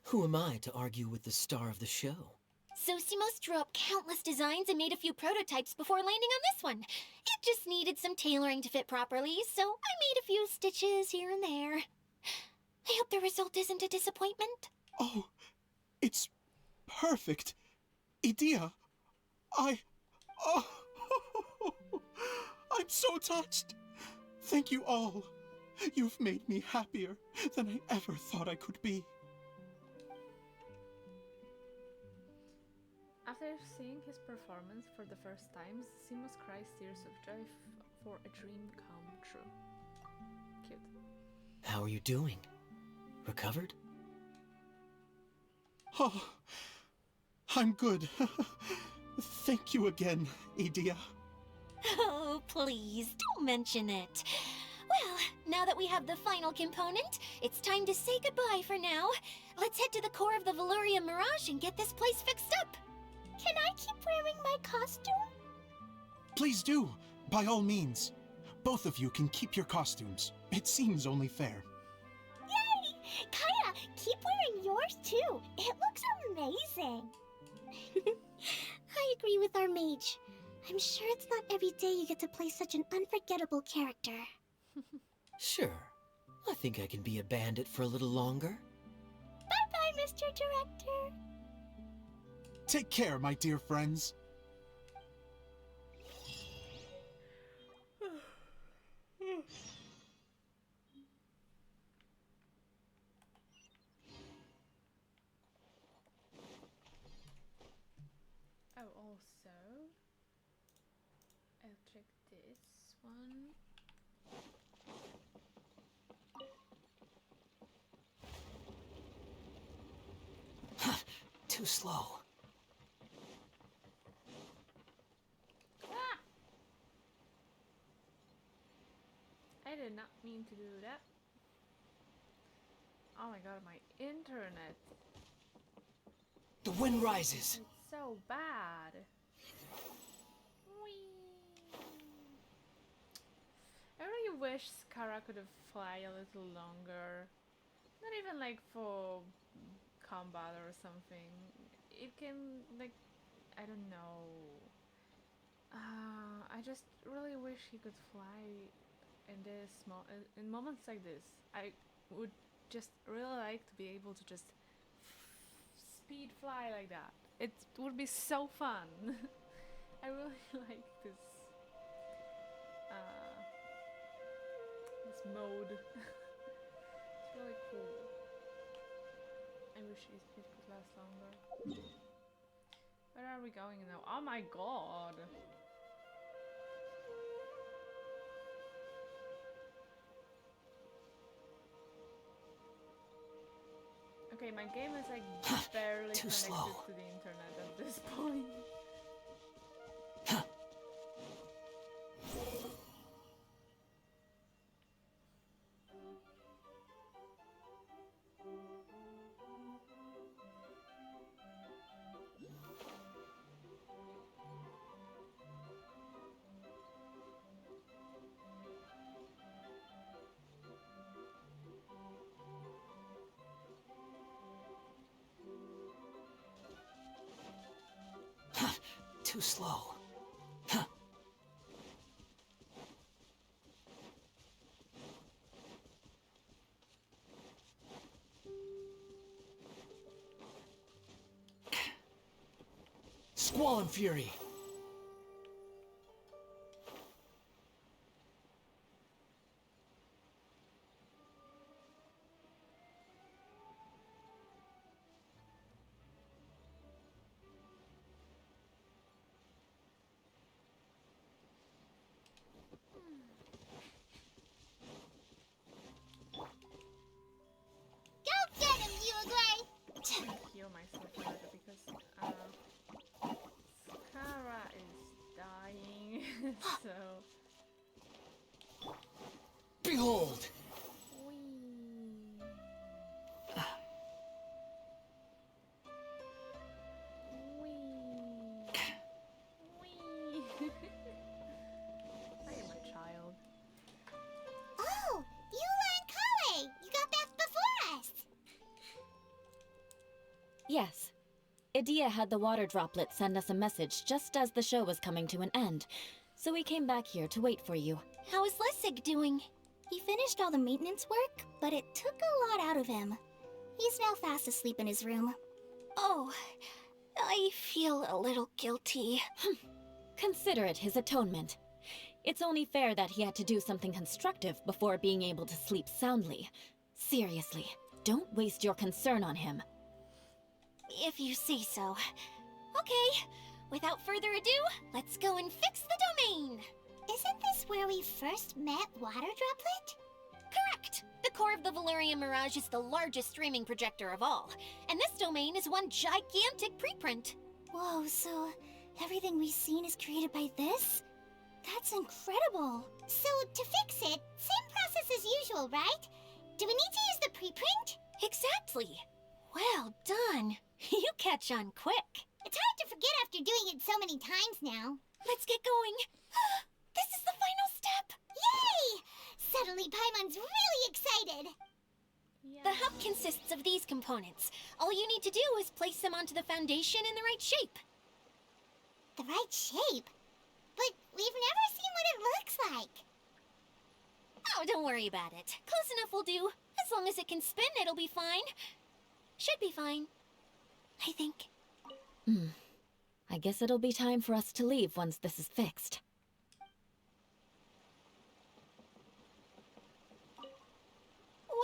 Who am I to argue with the star of the show? Zosimos drew up countless designs and made a few prototypes before landing on this one. It just needed some tailoring to fit properly, so I made a few stitches here and there. I hope the result isn't a disappointment. Oh, it's perfect. Idia, oh, I'm so touched. Thank you all. You've made me happier than I ever thought I could be. After seeing his performance for the first time, Seamus cries tears of joy for a dream come true. Cute. How are you doing? Recovered? Oh, I'm good. Thank you again, Edea. Oh, please, don't mention it. Well, now that we have the final component, it's time to say goodbye for now. Let's head to the core of the Veluria Mirage and get this place fixed up. Can I keep wearing my costume? Please do, by all means. Both of you can keep your costumes. It seems only fair. Yay! Kaya, keep wearing yours too. It looks amazing. I agree with our mage. I'm sure it's not every day you get to play such an unforgettable character. Sure. I think I can be a bandit for a little longer. Bye-bye, Mr. Director. Take care, my dear friends. Oh, also, I'll check this one. Too slow. Ah! I did not mean to do that. Oh my god, my internet. The wind rises. It's so bad. Whee! I really wish Skara could have fly a little longer. Not even like for combat or something. It can, like, I don't know. I just really wish he could fly in in moments like this. I would just really like to be able to just speed fly like that. It would be so fun. I really like this this mode. It's really cool. I wish it could last longer. Where are we going now? Oh my god! Okay, my game is like barely Too connected slow. to the internet at this point. Too slow. Squall and Fury. Go get him, Uruguay! Heal myself a little because Skara is dying. So Behold! wee. Wee. Wee. I am a child. Oh, Eula and Kale! You got back before us! Yes. Edea had the water droplet send us a message just as the show was coming to an end, so we came back here to wait for you. How is Lessig doing? He finished all the maintenance work, but it took a lot out of him. He's now fast asleep in his room. Oh, I feel a little guilty. Consider it his atonement. It's only fair that he had to do something constructive before being able to sleep soundly. Seriously, don't waste your concern on him. If you say so. Okay, without further ado, let's go and fix the domain! Isn't this where we first met Water Droplet? Correct! The core of the Veluria Mirage is the largest streaming projector of all, and this domain is one gigantic preprint. Whoa, so everything we've seen is created by this? That's incredible. So, to fix it, same process as usual, right? Do we need to use the preprint? Exactly. Well done. You catch on quick. It's hard to forget after doing it so many times now. Let's get going. This is the final step. Yay! Suddenly Paimon's really excited. Yeah. The hub consists of these components. All you need to do is place them onto the foundation in the right shape. The right shape? But we've never seen what it looks like. Oh, don't worry about it. Close enough will do. As long as it can spin, it'll be fine. Should be fine. I think. I guess it'll be time for us to leave once this is fixed.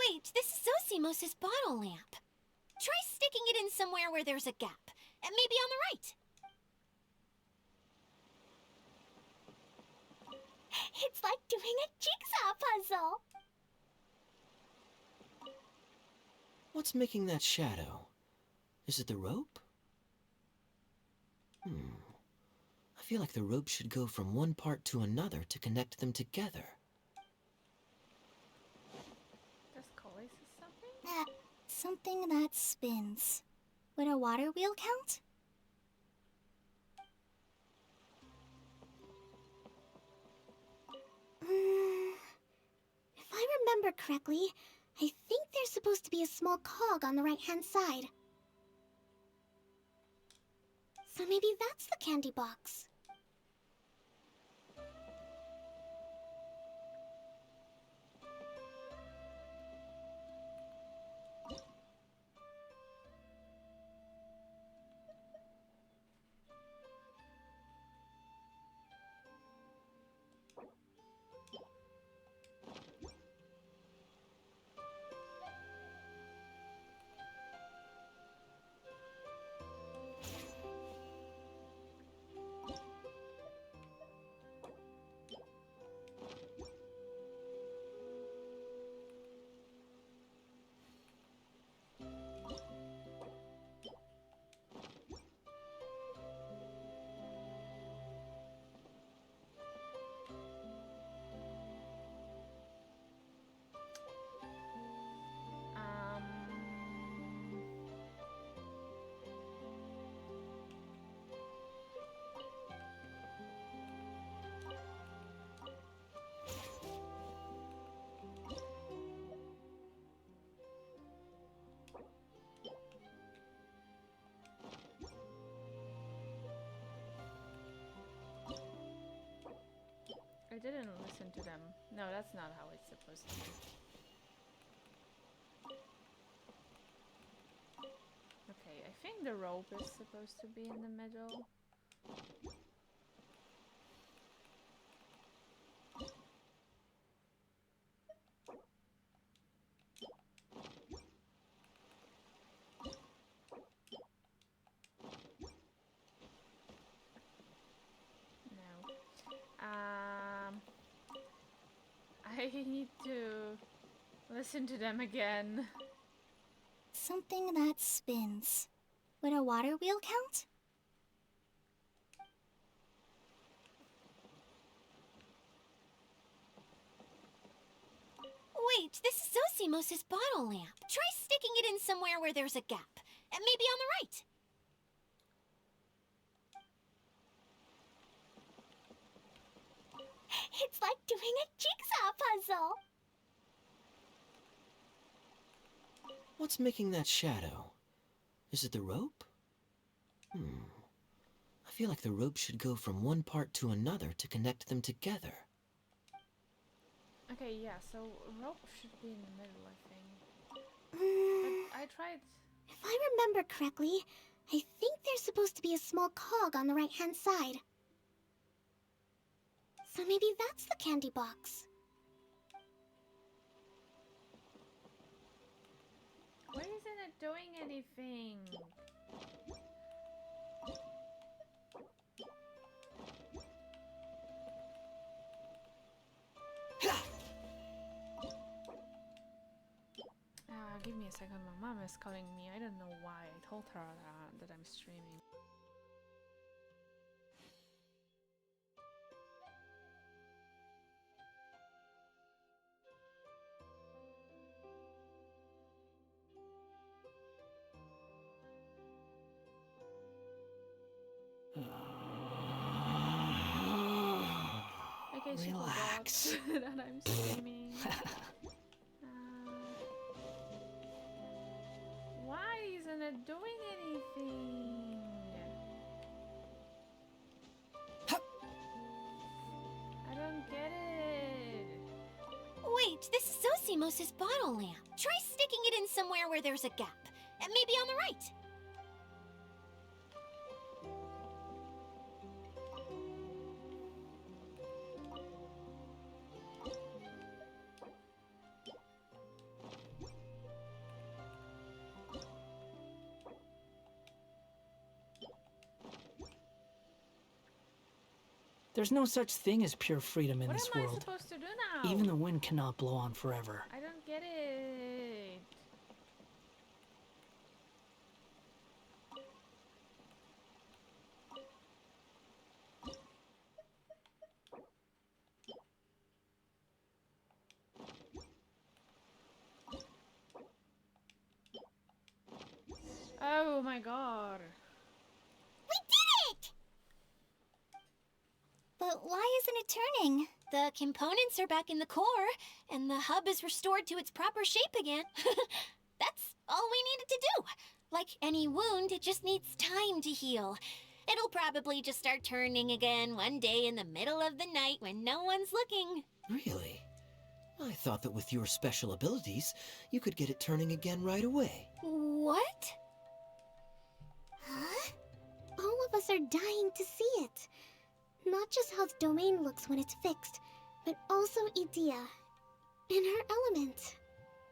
Wait, this is Zosimos' bottle lamp. Try sticking it in somewhere where there's a gap. Maybe on the right. It's like doing a jigsaw puzzle. What's making that shadow? Is it the rope? I feel like the rope should go from one part to another to connect them together. Does Collis something? Something that spins. Would a water wheel count? If I remember correctly, I think there's supposed to be a small cog on the right-hand side. So maybe that's the candy box. I didn't listen to them. No, that's not how it's supposed to be. Okay, I think the rope is supposed to be in the middle. No. I need to listen to them again. Something that spins. Would a water wheel count? Wait, this is Zosimos' bottle lamp. Try sticking it in somewhere where there's a gap. Maybe on the right. It's like doing a jigsaw puzzle. What's making that shadow? Is it the rope? I feel like the rope should go from one part to another to connect them together. Okay, yeah, so rope should be in the middle, I think. But I tried. If I remember correctly, I think there's supposed to be a small cog on the right-hand side. So maybe that's the candy box. Why isn't it doing anything? Give me a second. My mom is calling me. I don't know why. I told her that I'm streaming. case she Relax. forgot that I'm streaming. Why isn't it doing anything? I don't get it. Wait, this is Zosimos' bottle lamp. Try sticking it in somewhere where there's a gap. Maybe on the right. There's no such thing as pure freedom in What this am I world. supposed to do now? Even the wind cannot blow on forever. I don't get it. Oh my god. We did it! But why isn't it turning? The components are back in the core, and the hub is restored to its proper shape again. That's all we needed to do. Like any wound, it just needs time to heal. It'll probably just start turning again one day in the middle of the night when no one's looking. Really? I thought that with your special abilities, you could get it turning again right away. What? Huh? All of us are dying to see it. Not just how the domain looks when it's fixed, but also Idea. In her element.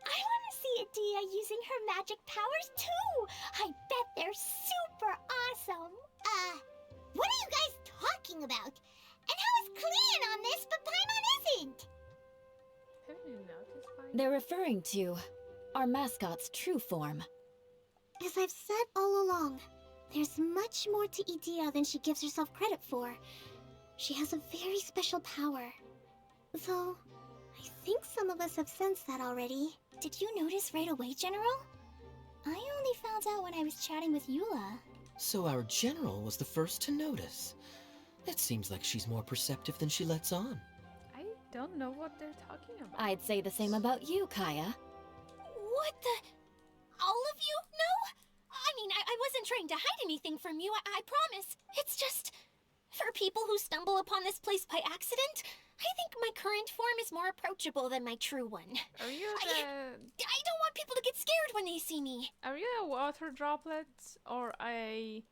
I want to see Idea using her magic powers too! I bet they're super awesome! What are you guys talking about? And how is Kleon on this, but Paimon isn't? Haven't you noticed by They're referring to our mascot's true form. As I've said all along, there's much more to Idea than she gives herself credit for. She has a very special power. Though, I think some of us have sensed that already. Did you notice right away, General? I only found out when I was chatting with Eula. So our general was the first to notice. It seems like she's more perceptive than she lets on. I don't know what they're talking about. I'd say the same about you, Kaya. What the? All of you? No? I mean, I wasn't trying to hide anything from you, I promise. It's just, for people who stumble upon this place by accident, I think my current form is more approachable than my true one. Are you I don't want people to get scared when they see me. Are you a water droplet or a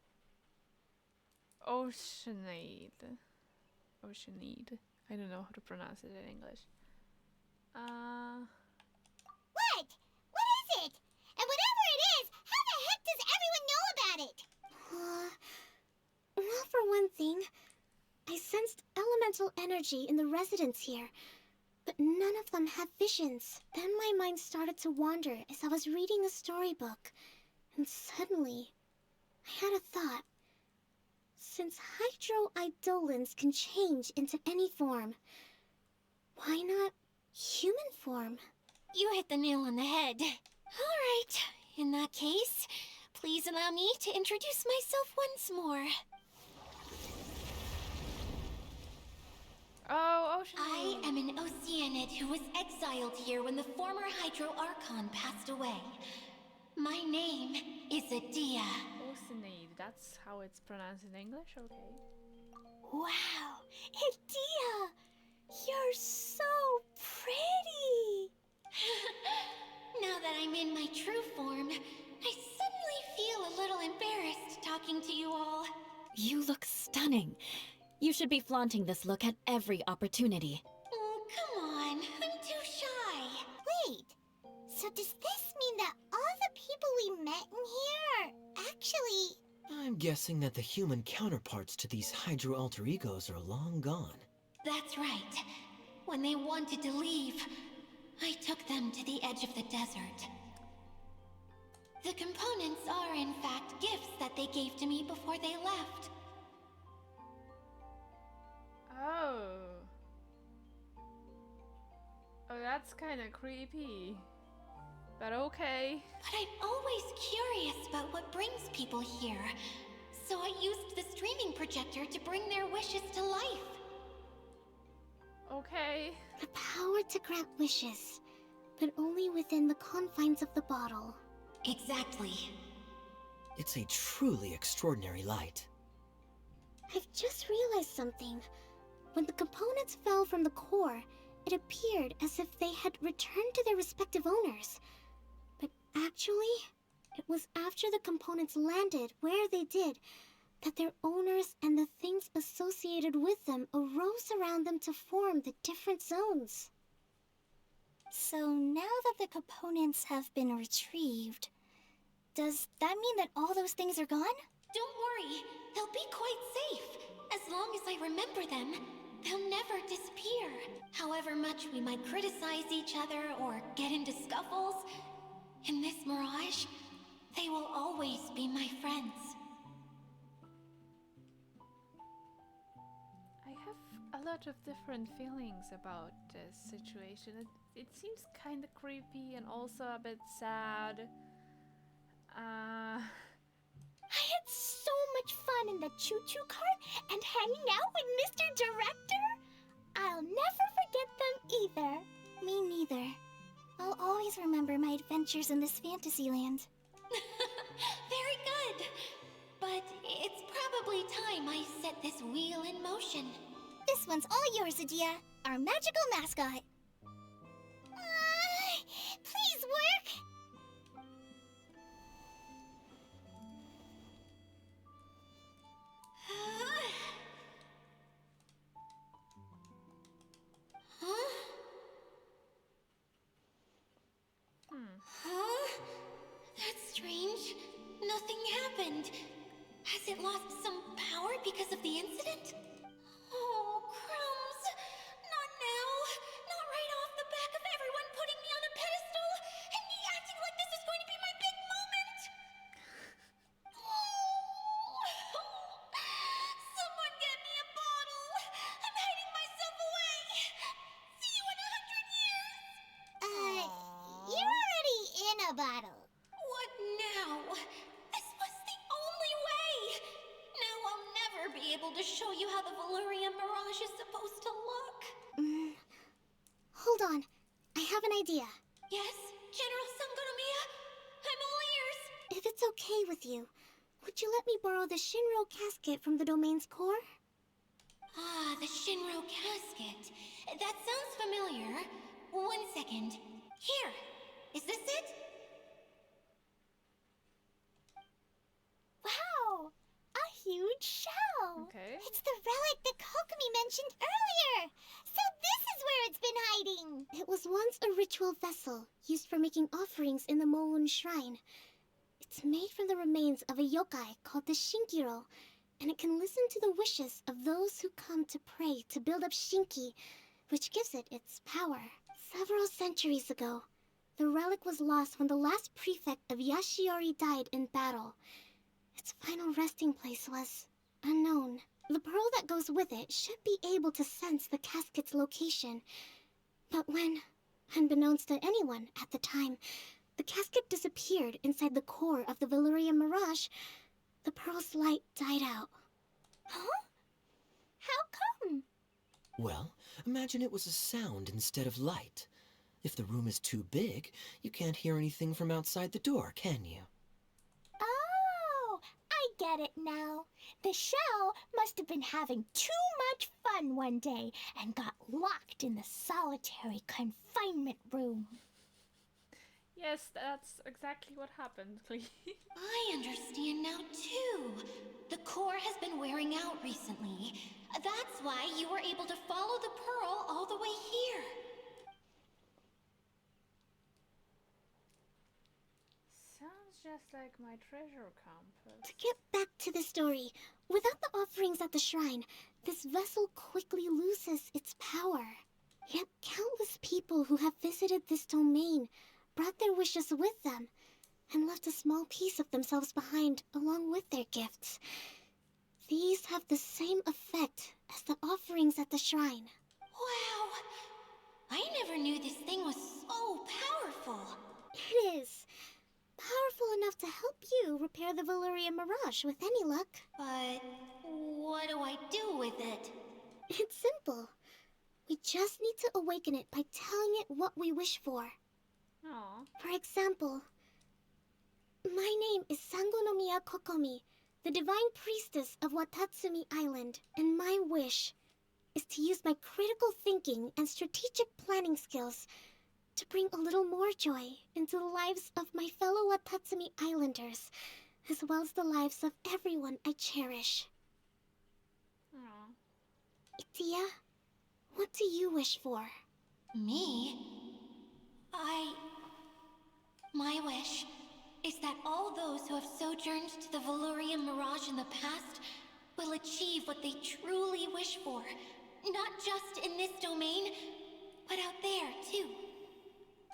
oceanade? Oceanade. I don't know how to pronounce it in English. What? What is it? And whatever it is, how the heck does everyone know about it? Well, for one thing, I sensed elemental energy in the residents here, but none of them have visions. Then my mind started to wander as I was reading a storybook, and suddenly, I had a thought. Since hydro-idolins can change into any form, why not human form? You hit the nail on the head. All right, in that case, please allow me to introduce myself once more. Oh, Ocean. I am an Oceanid who was exiled here when the former Hydro Archon passed away. My name is Adia. Oceanade. That's how it's pronounced in English. Okay. Wow, Adia! You're so pretty! Now that I'm in my true form, I suddenly feel a little embarrassed talking to you all. You look stunning. You should be flaunting this look at every opportunity. Oh, come on. I'm too shy. Wait, so does this mean that all the people we met in here are actually... I'm guessing that the human counterparts to these Hydro alter egos are long gone. That's right. When they wanted to leave, I took them to the edge of the desert. The components are, in fact, gifts that they gave to me before they left. Oh. Oh, that's kind of creepy. But okay. But I'm always curious about what brings people here. So I used the streaming projector to bring their wishes to life. Okay. The power to grant wishes, but only within the confines of the bottle. Exactly. It's a truly extraordinary light. I've just realized something. When the components fell from the core, it appeared as if they had returned to their respective owners. But actually, it was after the components landed where they did that their owners and the things associated with them arose around them to form the different zones. So now that the components have been retrieved, does that mean that all those things are gone? Don't worry, they'll be quite safe. As long as I remember them, they'll never disappear. However much we might criticize each other or get into scuffles, in this mirage, they will always be my friends. I have a lot of different feelings about this situation. It seems kind of creepy and also a bit sad. I had so much fun in the choo-choo cart and hanging out with Mr. Director. I'll never forget them either. Me neither. I'll always remember my adventures in this fantasy land. Very good. But it's probably time I set this wheel in motion. This one's all yours, Adia, our magical mascot. Please work! Huh? Huh? That's strange. Nothing happened. Has it lost some power because of the incident? Oh, crumbs. Not now. Not right off the back of everyone putting me on a pedestal and me acting like this is going to be my big moment. Someone get me a bottle. I'm hiding myself away. See you in 100 years. You're already in a bottle. What now? This was the only way. Now I'll never be able to show you how the Valyria Mirage is supposed to look. Hold on. I have an idea. Yes, General Sangonomiya? I'm all ears. If it's okay with you, would you let me borrow the Shinro casket from the domain's core? Ah, the Shinro casket. That sounds familiar. 1 second. Here. Is this it? Wow! A huge shell! Okay. It's the relic that Kokomi mentioned earlier! So this is where it's been hiding! It was once a ritual vessel used for making offerings in the Moun Shrine. It's made from the remains of a yokai called the Shinkiro, and it can listen to the wishes of those who come to pray to build up Shinki, which gives it its power. Several centuries ago, the relic was lost when the last prefect of Yashiori died in battle. Its final resting place was unknown. The pearl that goes with it should be able to sense the casket's location. But when, unbeknownst to anyone at the time, the casket disappeared inside the core of the Valyria Mirage, the pearl's light died out. Huh? How come? Well, imagine it was a sound instead of light. If the room is too big, you can't hear anything from outside the door, can you? Oh, I get it now. The shell must have been having too much fun one day and got locked in the solitary confinement room. Yes, that's exactly what happened, Clee. I understand now, too. The core has been wearing out recently. That's why you were able to follow the pearl all the way here. Sounds just like my treasure compass. To get back to the story, without the offerings at the shrine, this vessel quickly loses its power. Yet countless people who have visited this domain brought their wishes with them and left a small piece of themselves behind along with their gifts. These have the same effect as the offerings at the shrine. Wow! I never knew this thing was so powerful. It is. Powerful enough to help you repair the Valyria Mirage with any luck. But what do I do with it? It's simple. We We just need to awaken it by telling it what we wish for. Aw. For example, my name is Sangonomiya Kokomi, the divine priestess of Watatsumi Island, and my wish is to use my critical thinking and strategic planning skills to bring a little more joy into the lives of my fellow Watatsumi Islanders, as well as the lives of everyone I cherish. Aw. Itia, what do you wish for? Me? My wish is that all those who have sojourned to the Valurian Mirage in the past will achieve what they truly wish for. Not just in this domain, but out there, too.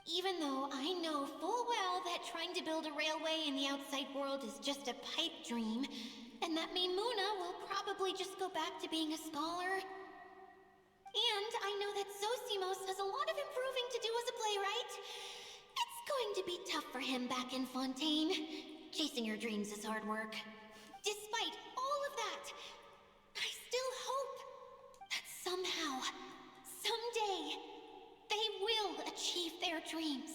Even though I know full well that trying to build a railway in the outside world is just a pipe dream, and that Maimuna will probably just go back to being a scholar. And I know that Zosimos has a lot of improving to do as a playwright. It's going to be tough for him back in Fontaine. Chasing your dreams is hard work. Despite all of that, I still hope that somehow, someday, they will achieve their dreams.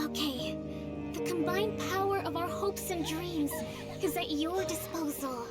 Okay, the combined power of our hopes and dreams is at your disposal.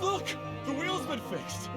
Look! The wheel's been fixed!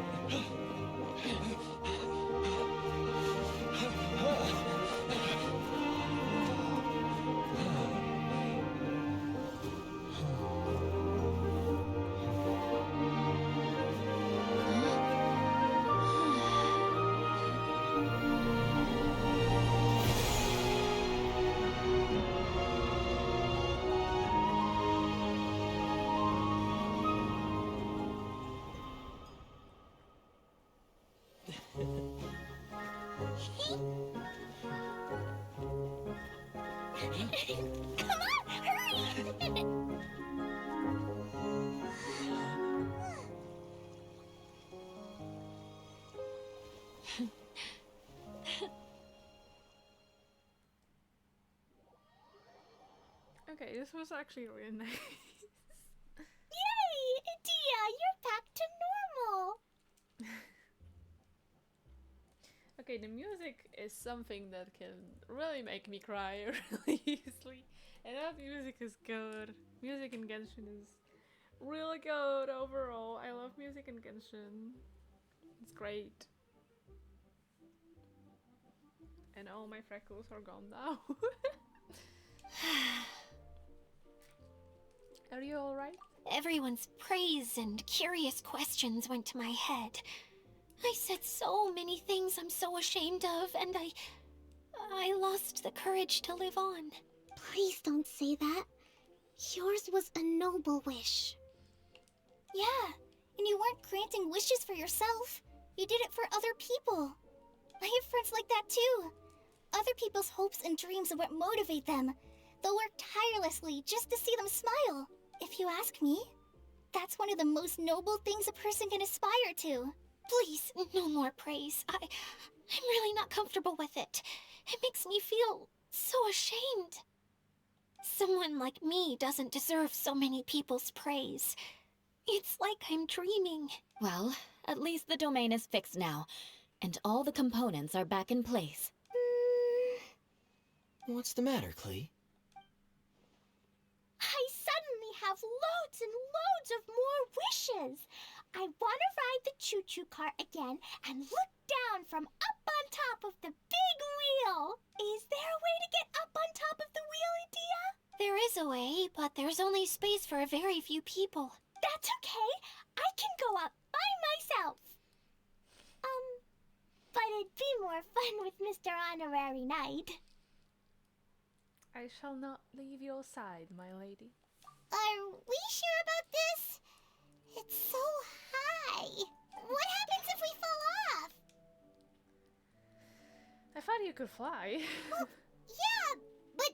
Come on, hurry! Okay, this was actually really nice. Yay! Itia, you're back to normal! Okay, the music is something that can really make me cry really easily. And that music is good. Music in Genshin is really good overall. I love music in Genshin. It's great. And all my freckles are gone now. Are you alright? Everyone's praise and curious questions went to my head. I said so many things I'm so ashamed of, and I lost the courage to live on. Please don't say that. Yours was a noble wish. Yeah, and you weren't granting wishes for yourself. You did it for other people. I have friends like that too. Other people's hopes and dreams are what motivate them. They'll work tirelessly just to see them smile. If you ask me, that's one of the most noble things a person can aspire to. Please, no more praise. I'm really not comfortable with it. It makes me feel so ashamed. Someone like me doesn't deserve so many people's praise. It's like I'm dreaming. Well, at least the domain is fixed now, and all the components are back in place. What's the matter, Klee? have loads and loads of more wishes. I want to ride the choo-choo cart again and look down from up on top of the big wheel. Is there a way to get up on top of the wheel, Adia? There is a way, but there's only space for a very few people. That's okay. I can go up by myself. But it'd be more fun with Mr. Honorary Knight. I shall not leave your side, my lady. Are we sure about this? It's so high. What happens if we fall off? I thought you could fly. Well, yeah, but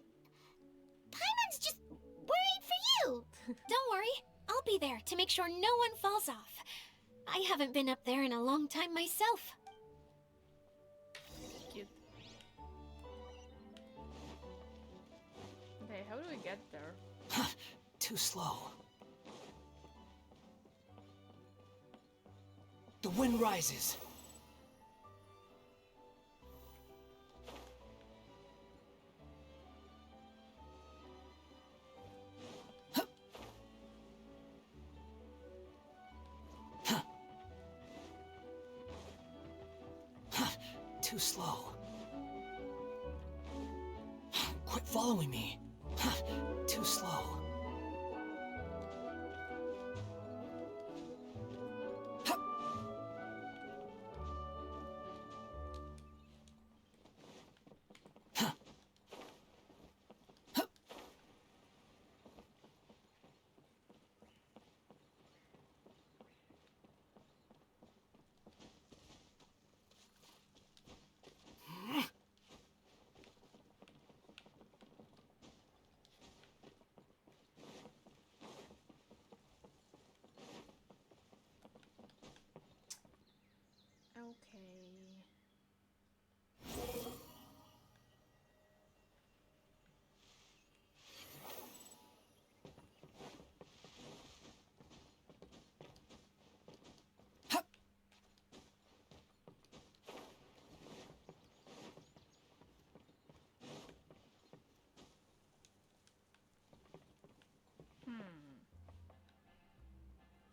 Paimon's just worried for you. Don't worry, I'll be there to make sure no one falls off. I haven't been up there in a long time myself. Cute. Okay, how do we get there? Too slow. The wind rises. Too slow. Quit following me. Too slow. Okay.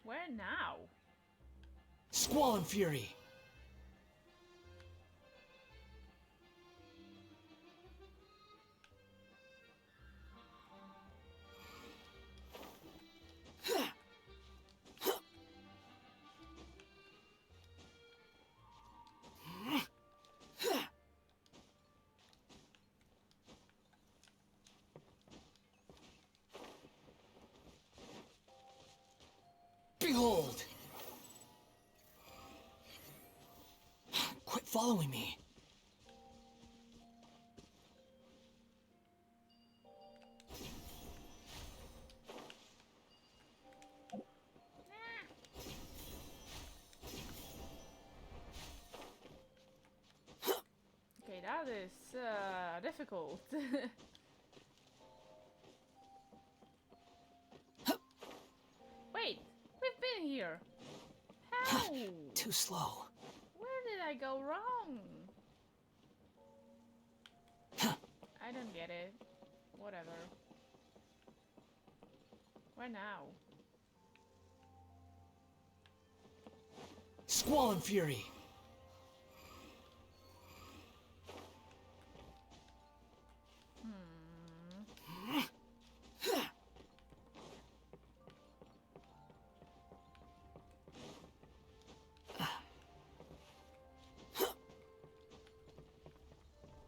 Where now? Squall and Fury. Behold! Quit following me. Okay, that is difficult. Wait, we've been here. How? Too slow. Where did I go wrong? I don't get it. Whatever. Where now? Squall and Fury.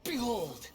Behold!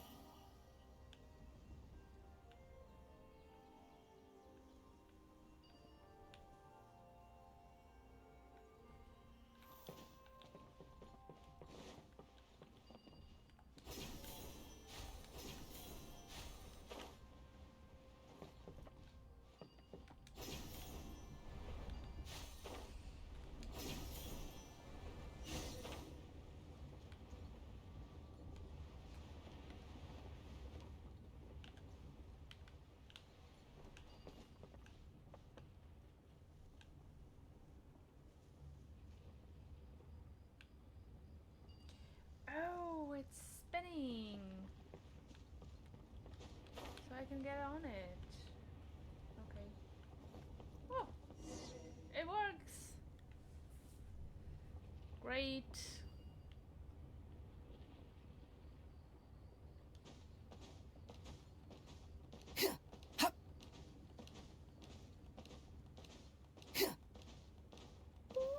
Oh, it's spinning. So I can get on it. Okay. Wait.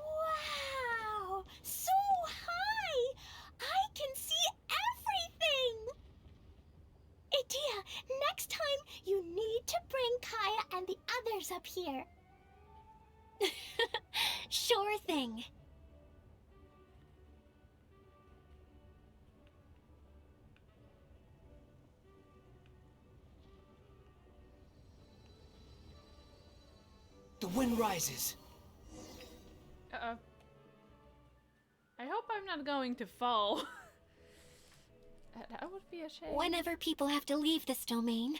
Wow! So high! I can see everything! Idea, next time you need to bring Kaya and the others up here. Sure thing. The wind rises. Uh-oh. I hope I'm not going to fall. That would be a shame. Whenever people have to leave this domain,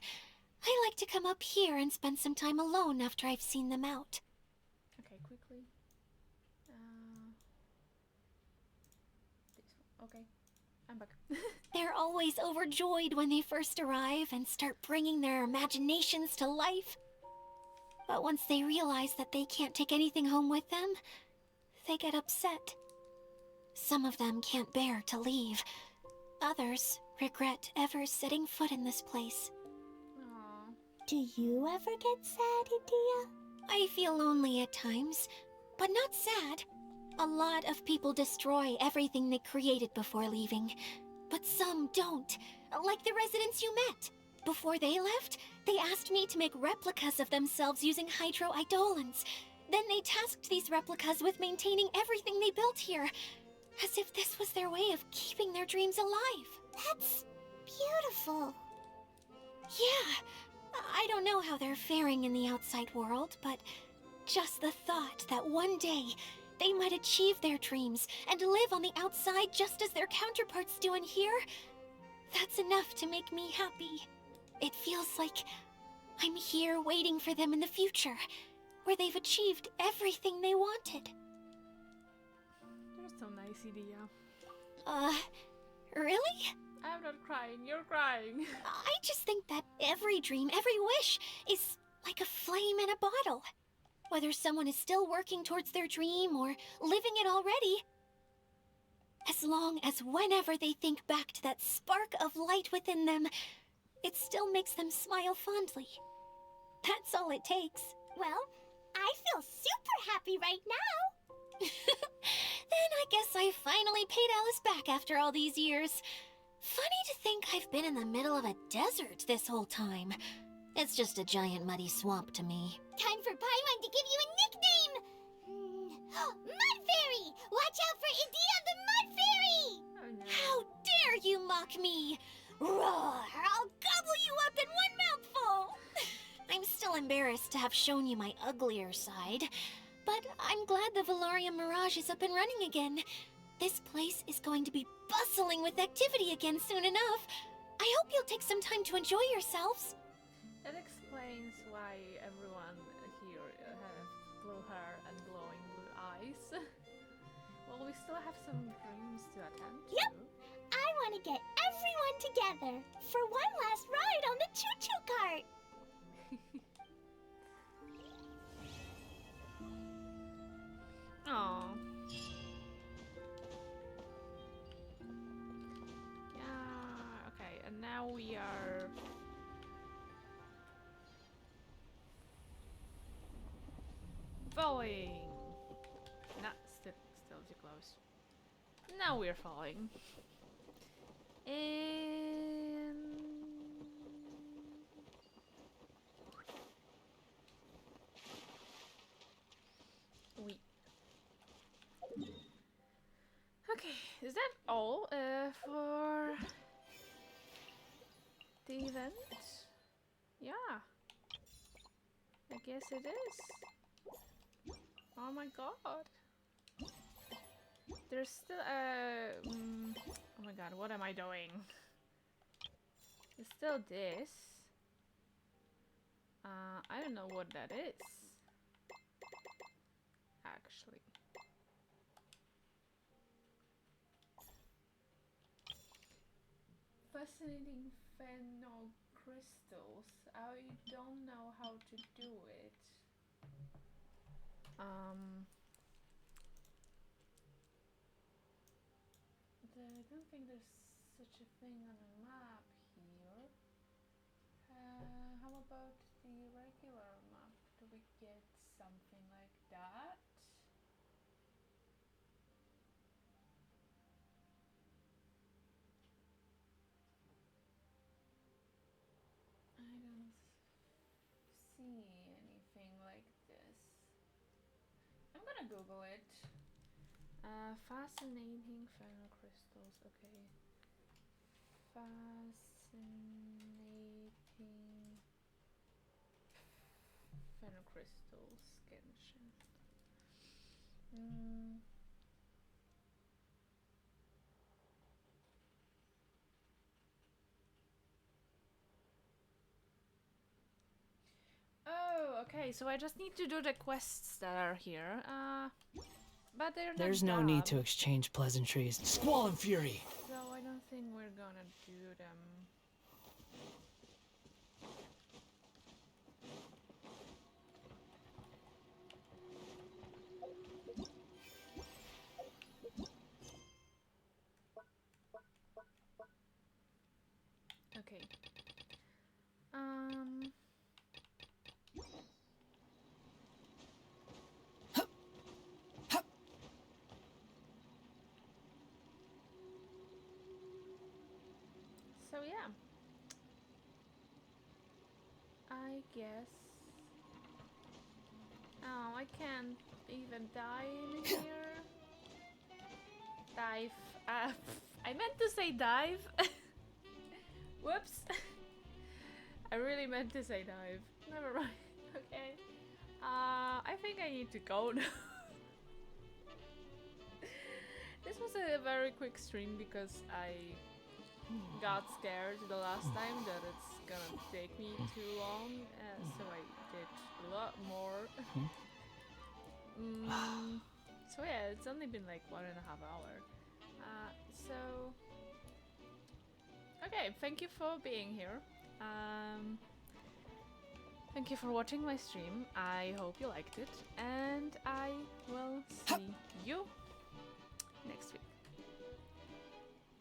I like to come up here and spend some time alone after I've seen them out. Okay, quickly. This one. Okay, I'm back. They're always overjoyed when they first arrive and start bringing their imaginations to life. But once they realize that they can't take anything home with them, they get upset. Some of them can't bear to leave. Others regret ever setting foot in this place. Aww. Do you ever get sad, Idea? I feel lonely at times, but not sad. A lot of people destroy everything they created before leaving, but some don't, like the residents you met. Before they left, they asked me to make replicas of themselves using hydro-eidolons. Then they tasked these replicas with maintaining everything they built here, as if this was their way of keeping their dreams alive. That's beautiful. Yeah, I don't know how they're faring in the outside world, but just the thought that one day they might achieve their dreams and live on the outside just as their counterparts do in here, that's enough to make me happy. It feels like I'm here waiting for them in the future, where they've achieved everything they wanted. You're so nice, Idea. Really? I'm not crying, you're crying. I just think that every dream, every wish, is like a flame in a bottle. Whether someone is still working towards their dream or living it already, as long as whenever they think back to that spark of light within them, it still makes them smile fondly. That's all it takes. Well, I feel super happy right now. Then I guess I finally paid Alice back after all these years. Funny to think I've been in the middle of a desert this whole time. It's just a giant muddy swamp to me. Time for Paimon to give you a nickname. Mud Fairy! Watch out for Idea the Mud Fairy! Oh no. How dare you mock me! Roar! I'll gobble you up in one mouthful! I'm still embarrassed to have shown you my uglier side, but I'm glad the Valarium Mirage is up and running again. This place is going to be bustling with activity again soon enough. I hope you'll take some time to enjoy yourselves. That explains why everyone here have blue hair and glowing blue eyes. Well, we still have some dreams to attend to. Yep. I want to get everyone together for one last ride on the choo-choo cart. Aww. Yeah, okay, and now we are... falling! Nah, still too close. Now we're falling. And... we... Okay, is that all for the event? Yeah, I guess it is. Oh my god. There's still oh my god, what am I doing? There's still this. I don't know what that is. Actually. Fascinating phenol crystals. I don't know how to do it. don't think there's such a thing on a map here. How about the regular map? Do we get something like that? I don't see anything like this. I'm gonna Google it. Fascinating fennel crystals, okay. Fascinating fennel crystals, Genshin. Oh, okay, so I just need to do the quests that are here. But they're not There's no need to done, exchange pleasantries. Squall and Fury! so I don't think we're gonna do them. Okay. So yeah. I guess. Oh, I can't even die in here. Dive. I meant to say dive. Whoops. I really meant to say dive. Never mind. Okay. I think I need to go now. This was a very quick stream because I got scared the last time that it's gonna take me too long, so I did a lot more. So yeah, it's only been like 1.5 hours. So okay, thank you for being here. Thank you for watching my stream. I hope you liked it, and I will see you next week.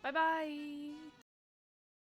Bye bye!